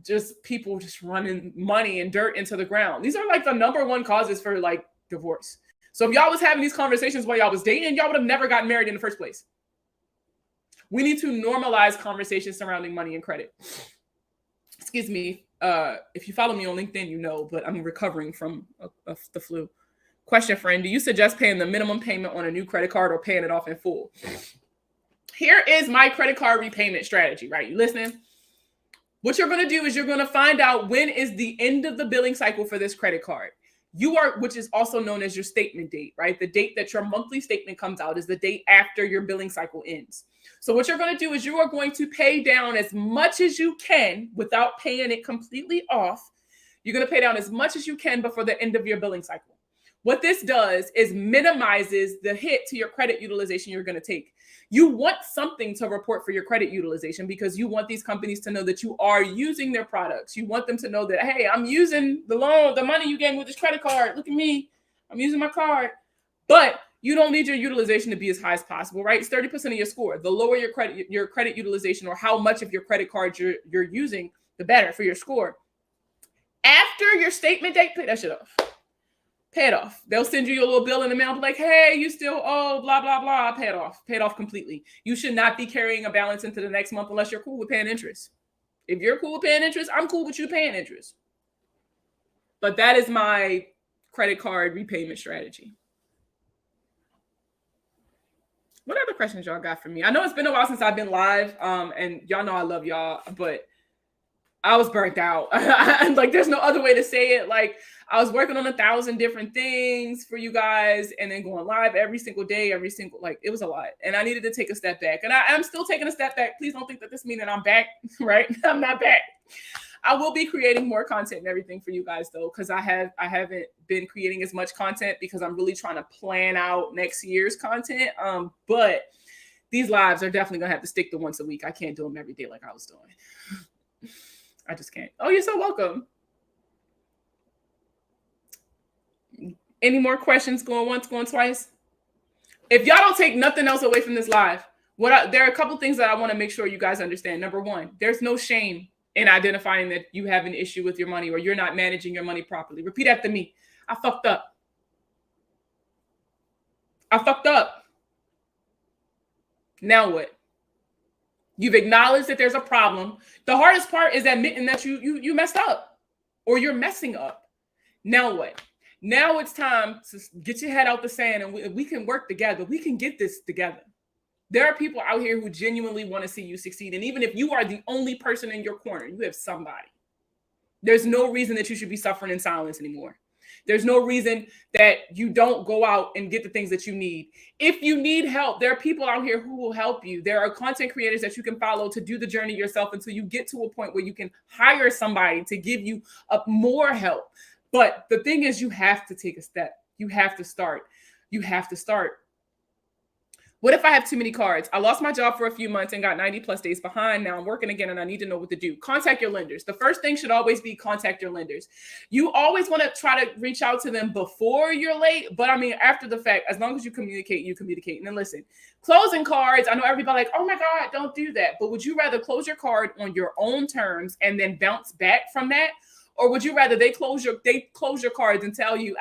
[SPEAKER 1] just people just running money and dirt into the ground. These are the number one causes for divorce. So if y'all was having these conversations while y'all was dating, y'all would have never gotten married in the first place. We need to normalize conversations surrounding money and credit. Excuse me. If you follow me on LinkedIn, you know, but I'm recovering from the flu. Question, friend, do you suggest paying the minimum payment on a new credit card or paying it off in full? Here is my credit card repayment strategy, right? You listening? What you're going to do is you're going to find out when is the end of the billing cycle for this credit card. Which is also known as your statement date, right? The date that your monthly statement comes out is the date after your billing cycle ends. So what you're going to do is you are going to pay down as much as you can without paying it completely off. You're going to pay down as much as you can before the end of your billing cycle. What this does is minimizes the hit to your credit utilization you're going to take. You want something to report for your credit utilization because you want these companies to know that you are using their products. You want them to know that, hey, I'm using the money you gave me with this credit card. Look at me. I'm using my card. But you don't need your utilization to be as high as possible, right? It's 30% of your score. The lower your credit utilization or how much of your credit card you're using, the better for your score. After your statement date, pay that shit off. Pay it off. They'll send you a little bill in the mail, like, hey, you still owe, blah, blah, blah. Pay it off. Pay it off completely. You should not be carrying a balance into the next month unless you're cool with paying interest. If you're cool with paying interest, I'm cool with you paying interest. But that is my credit card repayment strategy. What other questions y'all got for me? I know it's been a while since I've been live, and y'all know I love y'all, but I was burnt out. Like, there's no other way to say it. Like, I was working on 1,000 different things for you guys and then going live every single day, like, it was a lot. And I needed to take a step back. And I'm still taking a step back. Please don't think that this means that I'm back, right? I'm not back. I will be creating more content and everything for you guys, though, because I haven't been creating as much content because I'm really trying to plan out next year's content. But these lives are definitely going to have to stick to once a week. I can't do them every day like I was doing. I just can't. Oh, you're so welcome. Any more questions? Going once, going twice? If y'all don't take nothing else away from this live, there are a couple things that I want to make sure you guys understand. Number one, there's no shame in identifying that you have an issue with your money or you're not managing your money properly. Repeat after me. I fucked up. I fucked up. Now what? You've acknowledged that there's a problem. The hardest part is admitting that you messed up or you're messing up. Now what? Now it's time to get your head out the sand and we can work together. We can get this together. There are people out here who genuinely want to see you succeed. And even if you are the only person in your corner, you have somebody. There's no reason that you should be suffering in silence anymore. There's no reason that you don't go out and get the things that you need. If you need help, there are people out here who will help you. There are content creators that you can follow to do the journey yourself until you get to a point where you can hire somebody to give you more help. But the thing is, you have to take a step. You have to start. You have to start. What if I have too many cards? I lost my job for a few months and got 90 plus days behind. Now I'm working again and I need to know what to do. Contact your lenders. The first thing should always be contact your lenders. You always want to try to reach out to them before you're late. But I mean, after the fact, as long as you communicate, you communicate. And then listen, closing cards. I know everybody like, oh my God, don't do that. But would you rather close your card on your own terms and then bounce back from that? Or would you rather they close your cards and tell you,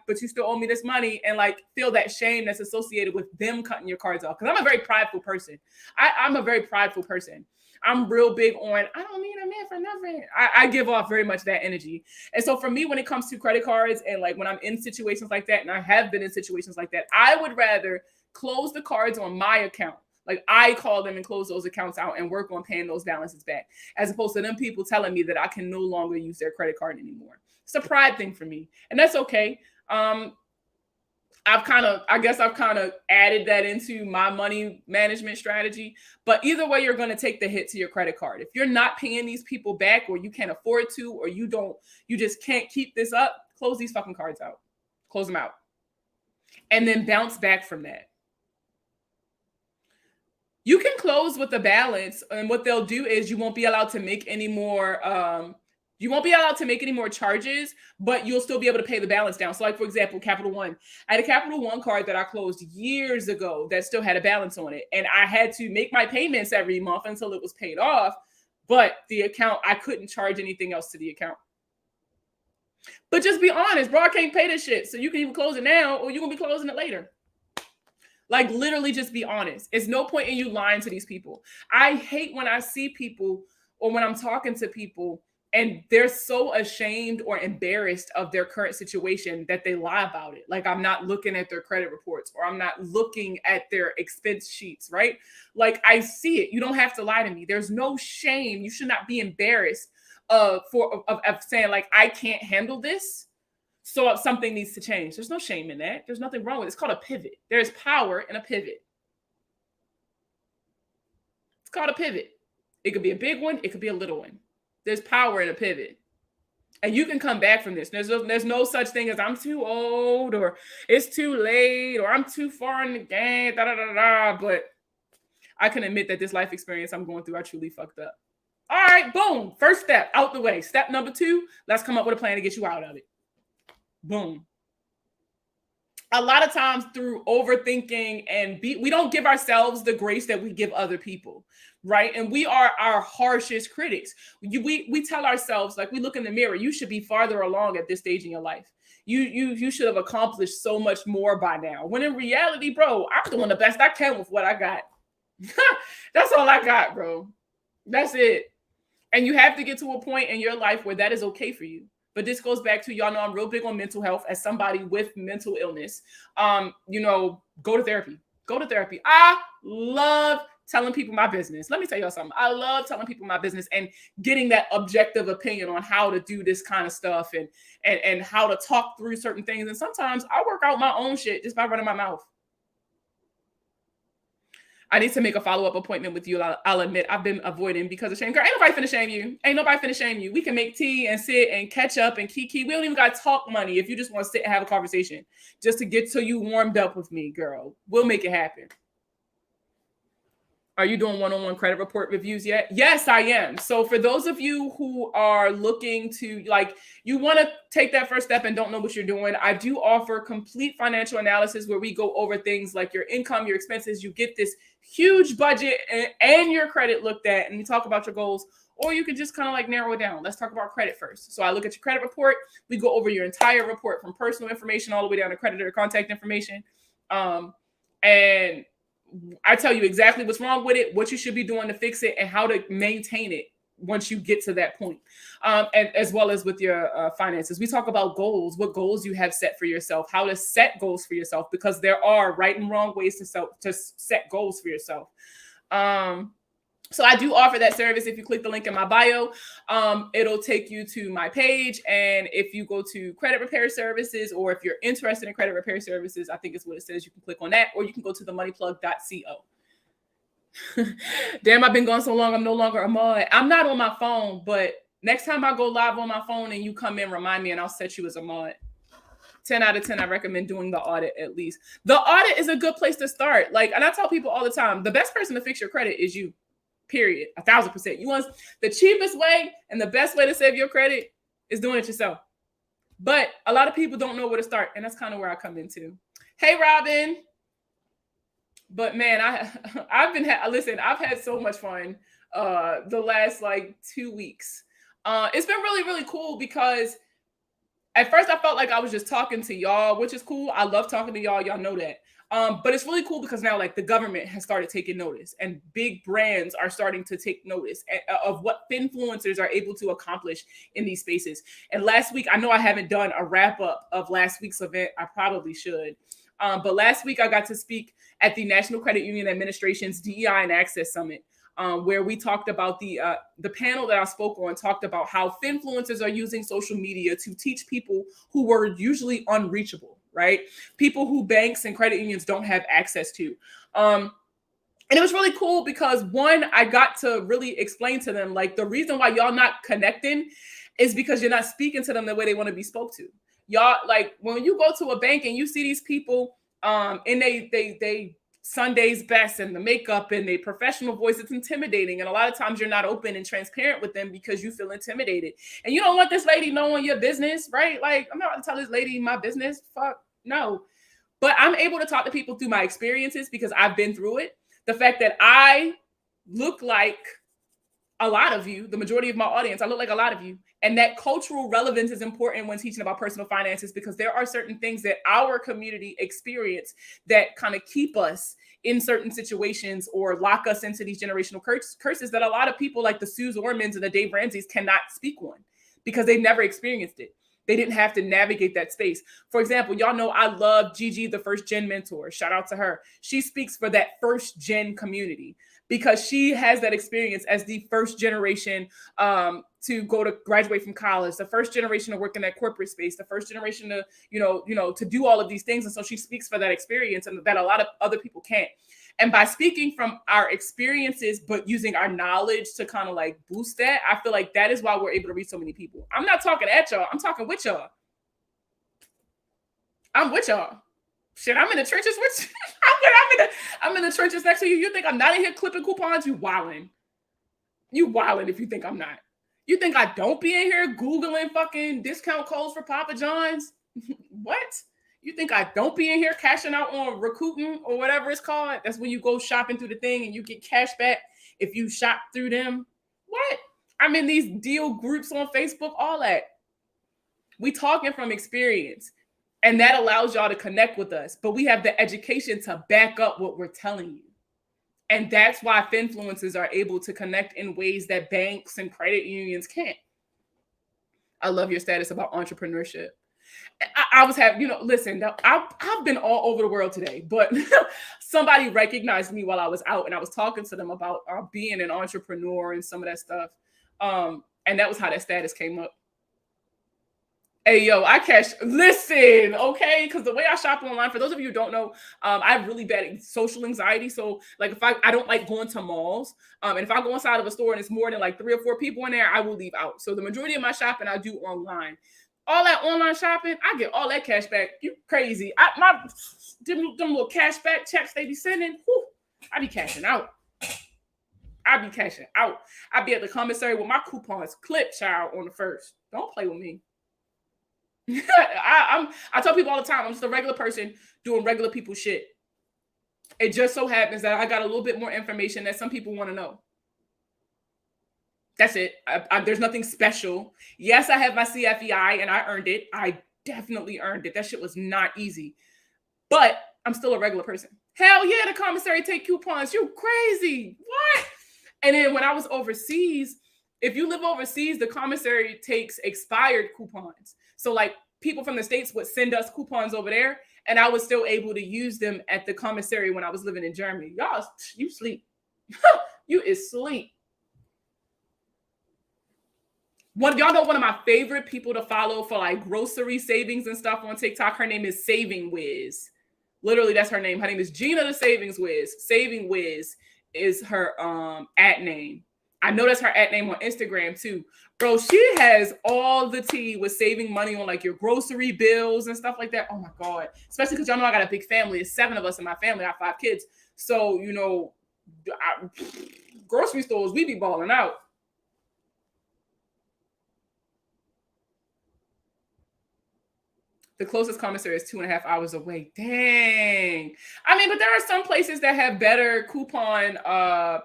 [SPEAKER 1] but you still owe me this money, and like feel that shame that's associated with them cutting your cards off? Because I'm a very prideful person. I'm a very prideful person. I'm real big on, I don't need a man for nothing. I give off very much that energy. And so for me, when it comes to credit cards and like when I'm in situations like that, and I have been in situations like that, I would rather close the cards on my account. Like I call them and close those accounts out and work on paying those balances back, as opposed to them people telling me that I can no longer use their credit card anymore. It's a pride thing for me, and that's okay. I've kind of added that into my money management strategy. But either way, you're going to take the hit to your credit card. If you're not paying these people back, or you can't afford to, or you just can't keep this up, close these fucking cards out. Close them out. And then bounce back from that. You can close with a balance, and what they'll do is you won't be allowed to make any more. You won't be allowed to make any more charges, but you'll still be able to pay the balance down. So, like for example, Capital One. I had a Capital One card that I closed years ago that still had a balance on it, and I had to make my payments every month until it was paid off. But the account, I couldn't charge anything else to the account. But just be honest, bro. I can't pay this shit, so you can even close it now, or you're gonna be closing it later. Like literally just be honest. It's no point in you lying to these people. I hate when I see people or when I'm talking to people and they're so ashamed or embarrassed of their current situation that they lie about it. Like I'm not looking at their credit reports or I'm not looking at their expense sheets, right? Like I see it. You don't have to lie to me. There's no shame. You should not be embarrassed of saying like, I can't handle this. So something needs to change. There's no shame in that. There's nothing wrong with it. It's called a pivot. There is power in a pivot. It's called a pivot. It could be a big one. It could be a little one. There's power in a pivot. And you can come back from this. There's no such thing as I'm too old or it's too late or I'm too far in the game. But I can admit that this life experience I'm going through, I truly fucked up. All right, boom. First step out the way. Step number 2, let's come up with a plan to get you out of it. Boom. a lot of times through overthinking and we don't give ourselves the grace that we give other people, right? And we are our harshest critics. We tell ourselves, like, we look in the mirror, you should be farther along at this stage in your life. You should have accomplished so much more by now. When in reality, bro, I'm doing the best I can with what I got. That's all I got, bro. That's it. And you have to get to a point in your life where that is okay for you. But this goes back to, y'all know I'm real big on mental health as somebody with mental illness. Go to therapy. Go to therapy. I love telling people my business. Let me tell y'all something. I love telling people my business and getting that objective opinion on how to do this kind of stuff and how to talk through certain things. And sometimes I work out my own shit just by running my mouth. I need to make a follow-up appointment with you. I'll admit I've been avoiding because of shame. Girl, ain't nobody finna shame you. Ain't nobody finna shame you. We can make tea and sit and catch up and kiki. We don't even got to talk money if you just want to sit and have a conversation just to get to you warmed up with me, girl. We'll make it happen. Are you doing one-on-one credit report reviews yet? Yes, I am. So for those of you who are looking to, like, you want to take that first step and don't know what you're doing, I do offer complete financial analysis where we go over things like your income, your expenses. You get this huge budget and your credit looked at, and we talk about your goals. Or you can just kind of like narrow it down. Let's talk about credit first. So I look at your credit report. We go over your entire report from personal information all the way down to creditor contact information. And I tell you exactly what's wrong with it, what you should be doing to fix it, and how to maintain it once you get to that point. And as well as with your finances. We talk about goals, what goals you have set for yourself, how to set goals for yourself, because there are right and wrong ways to set goals for yourself. So I do offer that service. If you click the link in my bio, it'll take you to my page. And if you go to credit repair services, or if you're interested in credit repair services, I think it's what it says. You can click on that, or you can go to themoneyplug.co. Damn, I've been gone so long. I'm no longer a mod. I'm not on my phone, but next time I go live on my phone and you come in, remind me and I'll set you as a mod. 10 out of 10, I recommend doing the audit at least. The audit is a good place to start. Like, and I tell people all the time, the best person to fix your credit is you. Period. 1,000%. You want the cheapest way and the best way to save your credit is doing it yourself. But a lot of people don't know where to start, and that's kind of where I come into. Hey, Robin. But man, I've had so much fun the last like 2 weeks. It's been really, really cool because at first I felt like I was just talking to y'all, which is cool. I love talking to y'all. Y'all know that. But it's really cool because now, like, the government has started taking notice, and big brands are starting to take notice of what influencers are able to accomplish in these spaces. And last week, I know I haven't done a wrap up of last week's event. I probably should. But last week I got to speak at the National Credit Union Administration's DEI and Access Summit, where we talked about the panel that I spoke on talked about how finfluencers are using social media to teach people who were usually unreachable, right? People who banks and credit unions don't have access to. And it was really cool because, one, I got to really explain to them, like, the reason why y'all not connecting is because you're not speaking to them the way they want to be spoke to. Y'all, like, when you go to a bank and you see these people and they Sunday's best and the makeup and the professional voice, it's intimidating. And a lot of times you're not open and transparent with them because you feel intimidated. And you don't want this lady knowing your business, right? Like, I'm not going to tell this lady my business. Fuck, no. But I'm able to talk to people through my experiences because I've been through it. The fact that I look like a lot of you, the majority of my audience, I look like a lot of you. And that cultural relevance is important when teaching about personal finances, because there are certain things that our community experience that kind of keep us in certain situations or lock us into these generational curses that a lot of people like the Suze Ormans and the Dave Ramseys cannot speak on because they've never experienced it. They didn't have to navigate that space. For example, y'all know I love Gigi, the first gen mentor. Shout out to her. She speaks for that first gen community because she has that experience as the first generation to go to graduate from college, the first generation to work in that corporate space, the first generation to, to do all of these things. And so she speaks for that experience and that a lot of other people can't. And by speaking from our experiences, but using our knowledge to kind of like boost that, I feel like that is why we're able to reach so many people. I'm not talking at y'all. I'm talking with y'all. I'm with y'all. Shit, I'm in the trenches with you. I'm in the trenches next to you. You think I'm not in here clipping coupons? You wildin'. You wildin' if you think I'm not. You think I don't be in here Googling fucking discount codes for Papa John's? What? You think I don't be in here cashing out on recruiting or whatever it's called? That's when you go shopping through the thing and you get cash back if you shop through them. What? I'm in these deal groups on Facebook, all that. We talking from experience. And that allows y'all to connect with us. But we have the education to back up what we're telling you. And that's why finfluencers are able to connect in ways that banks and credit unions can't. I love your status about entrepreneurship. I was having, listen, I've been all over the world today, but somebody recognized me while I was out and I was talking to them about being an entrepreneur and some of that stuff. And that was how that status came up. Hey, yo, listen, okay? Because the way I shop online, for those of you who don't know, I have really bad social anxiety. So like if I don't like going to malls, and if I go inside of a store and it's more than like 3 or 4 people in there, I will leave out. So the majority of my shopping I do online. All that online shopping, I get all that cash back. You crazy. Them little cash back checks they be sending, I be cashing out. I be at the commissary with my coupons clipped, child, on the first. Don't play with me. I tell people all the time, I'm just a regular person doing regular people shit. It just so happens that I got a little bit more information that some people want to know. That's it. There's nothing special. Yes, I have my CFEI and I earned it. I definitely earned it. That shit was not easy. But I'm still a regular person. Hell yeah, the commissary take coupons. You crazy. What? And then when I was overseas, if you live overseas, the commissary takes expired coupons. So like people from the States would send us coupons over there and I was still able to use them at the commissary when I was living in Germany. Y'all, you sleep. You is sleep. Y'all know one of my favorite people to follow for like grocery savings and stuff on TikTok. Her name is Saving Wiz. Literally, that's her name. Her name is Gina the Savings Wiz. Saving Wiz is her at name. I know that's her at name on Instagram too. Bro, she has all the tea with saving money on like your grocery bills and stuff like that. Oh my God. Especially because y'all know I got a big family. It's 7 of us in my family. I have 5 kids. So, grocery stores, we be balling out. The closest commissary is 2.5 hours away. Dang. I mean, but there are some places that have better coupon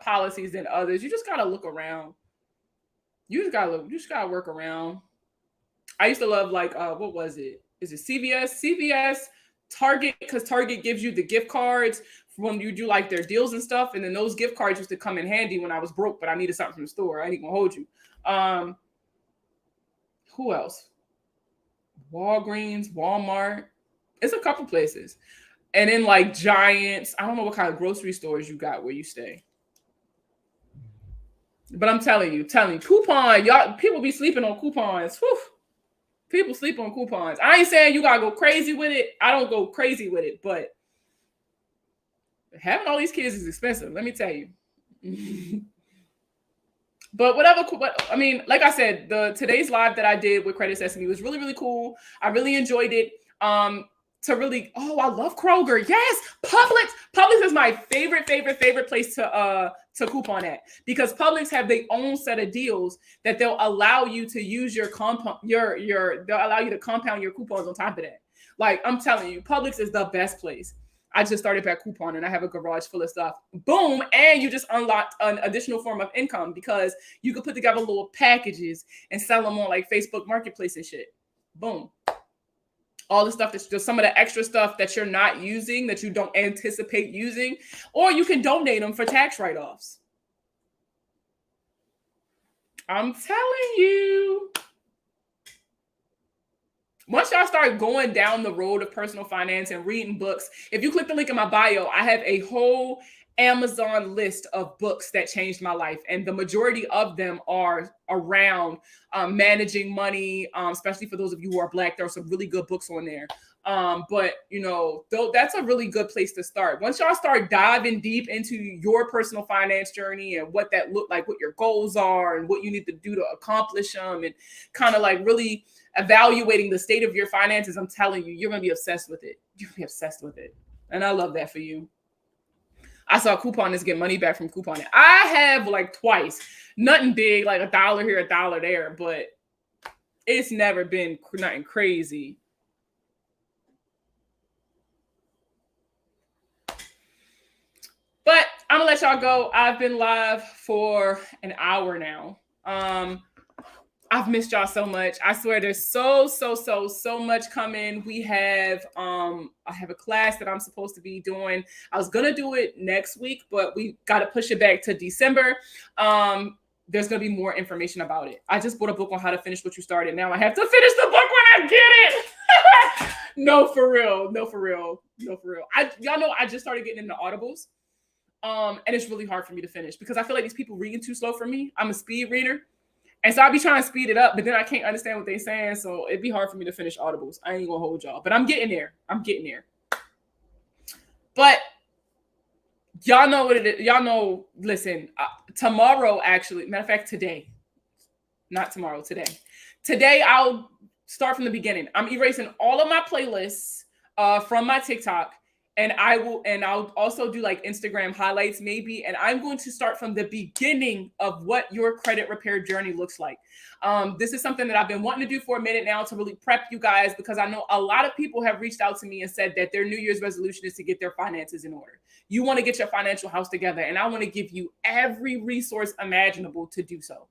[SPEAKER 1] policies than others. You just gotta look around. You just gotta work around. I used to love like what was it? Is it CVS? CVS, Target, because Target gives you the gift cards when you do like their deals and stuff. And then those gift cards used to come in handy when I was broke, but I needed something from the store. I ain't gonna hold you. Who else? Walgreens, Walmart. It's a couple places. And then like Giants. I don't know what kind of grocery stores you got where you stay. But I'm telling you, coupon, y'all, people be sleeping on coupons. Whew. People sleep on coupons. I ain't saying you gotta go crazy with it. I don't go crazy with it, but having all these kids is expensive, let me tell you. But I mean, like I said, today's live that I did with Credit Sesame was really, really cool. I really enjoyed it. I love Kroger. Yes, Publix is my favorite place to coupon at, because Publix have their own set of deals that they'll allow you to use they'll allow you to compound your coupons on top of that. Like I'm telling you, Publix is the best place. I just started back couponing. I have a garage full of stuff. Boom. And you just unlocked an additional form of income because you could put together little packages and sell them on like Facebook Marketplace and shit. Boom. All the stuff that's just some of the extra stuff that you're not using, that you don't anticipate using, or you can donate them for tax write-offs. I'm telling you. Once y'all start going down the road of personal finance and reading books, if you click the link in my bio, I have a whole Amazon list of books that changed my life. And the majority of them are around managing money, especially for those of you who are Black. There are some really good books on there. But that's a really good place to start. Once y'all start diving deep into your personal finance journey and what that looked like, what your goals are and what you need to do to accomplish them, and kind of like really evaluating the state of your finances, I'm telling you, you're going to be obsessed with it. You're going to be obsessed with it. And I love that for you. I saw couponers get money back from couponing. I have like twice. Nothing big, like $1 here, $1 there, but it's never been nothing crazy. I'm gonna let y'all go. I've been live for an hour now. I've missed y'all so much. I swear there's so much coming. We have I have a class that I'm supposed to be doing. I was gonna do it next week, but we got to push it back to December. There's gonna be more information about it. I just bought a book on how to finish what you started. Now I have to finish the book when I get it. No, for real. Y'all know I just started getting into Audibles. And it's really hard for me to finish because I feel like these people reading too slow for me. I'm a speed reader. And so I'll be trying to speed it up, but then I can't understand what they're saying. So it'd be hard for me to finish Audibles. I ain't gonna hold y'all, but I'm getting there. But y'all know what it is. Y'all know, listen, tomorrow, actually, matter of fact, today, not tomorrow, today I'll start from the beginning. I'm erasing all of my playlists from my TikTok. And I'll also do like Instagram highlights maybe. And I'm going to start from the beginning of what your credit repair journey looks like. This is something that I've been wanting to do for a minute now to really prep you guys, because I know a lot of people have reached out to me and said that their New Year's resolution is to get their finances in order. You want to get your financial house together, and I want to give you every resource imaginable to do so.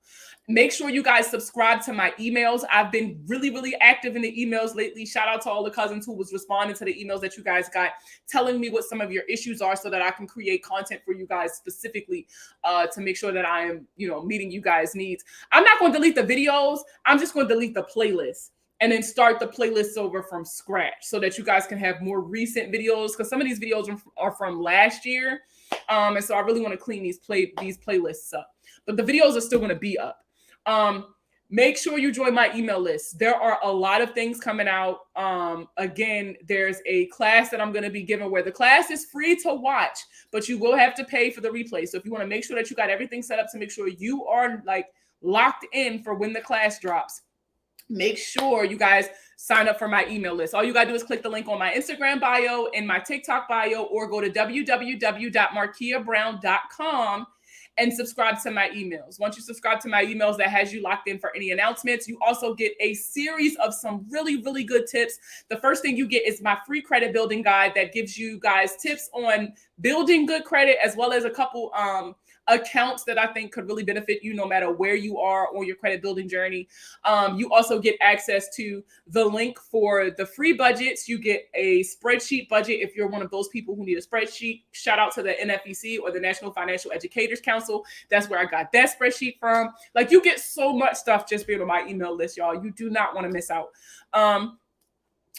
[SPEAKER 1] Make sure you guys subscribe to my emails. I've been really active in the emails lately. Shout out to all the cousins who was responding to the emails that you guys got, telling me what some of your issues are so that I can create content for you guys specifically to make sure that I am, meeting you guys' needs. I'm not going to delete the videos. I'm just going to delete the playlist and then start the playlists over from scratch so that you guys can have more recent videos, because some of these videos are from last year. And so I really want to clean these playlists up. But the videos are still going to be up. Make sure you join my email list. There are a lot of things coming out. Again, there's a class that I'm going to be giving where the class is free to watch, but you will have to pay for the replay. So if you want to make sure that you got everything set up to make sure you are like locked in for when the class drops, make sure you guys sign up for my email list. All you got to do is click the link on my Instagram bio and my TikTok bio, or go to www.markiabrown.com and subscribe to my emails. Once you subscribe to my emails, that has you locked in for any announcements. You also get a series of some really good tips. The first thing you get is my free credit building guide that gives you guys tips on building good credit, as well as a couple accounts that I think could really benefit you no matter where you are on your credit building journey. You also get access to the link for the free budgets. You get a spreadsheet budget if you're one of those people who need a spreadsheet. Shout out to the NFEC, or the National Financial Educators Council. That's where I got that spreadsheet from. Like, you get so much stuff just being on my email list, y'all. You do not want to miss out.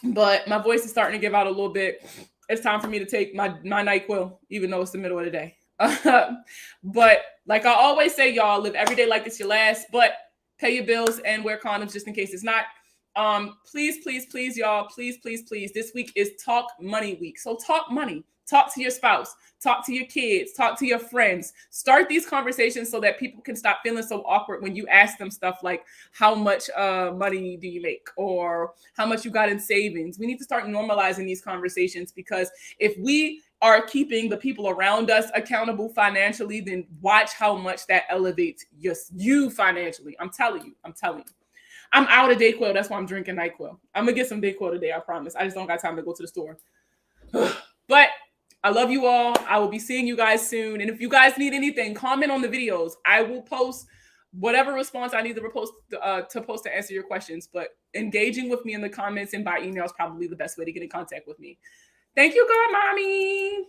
[SPEAKER 1] But my voice is starting to give out a little bit. It's time for me to take my NyQuil, even though it's the middle of the day. But like I always say, y'all, live every day like it's your last, but pay your bills and wear condoms just in case it's not. Please, y'all, please. This week is Talk Money Week. So talk money. Talk to your spouse, talk to your kids, talk to your friends. Start these conversations so that people can stop feeling so awkward when you ask them stuff like, how much money do you make, or how much you got in savings. We need to start normalizing these conversations, because if we are keeping the people around us accountable financially, then watch how much that elevates you financially. I'm telling you. I'm out of Dayquil. That's why I'm drinking NyQuil. I'm going to get some Dayquil today, I promise. I just don't got time to go to the store. But I love you all. I will be seeing you guys soon. And if you guys need anything, comment on the videos. I will post whatever response I need to post to answer your questions. But engaging with me in the comments and by email is probably the best way to get in contact with me. Thank you, God, mommy.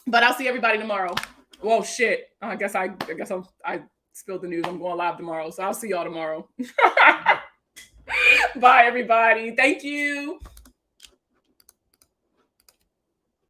[SPEAKER 1] But I'll see everybody tomorrow. Whoa, shit. I guess I spilled the news. I'm going live tomorrow. So I'll see y'all tomorrow. Bye, everybody. Thank you.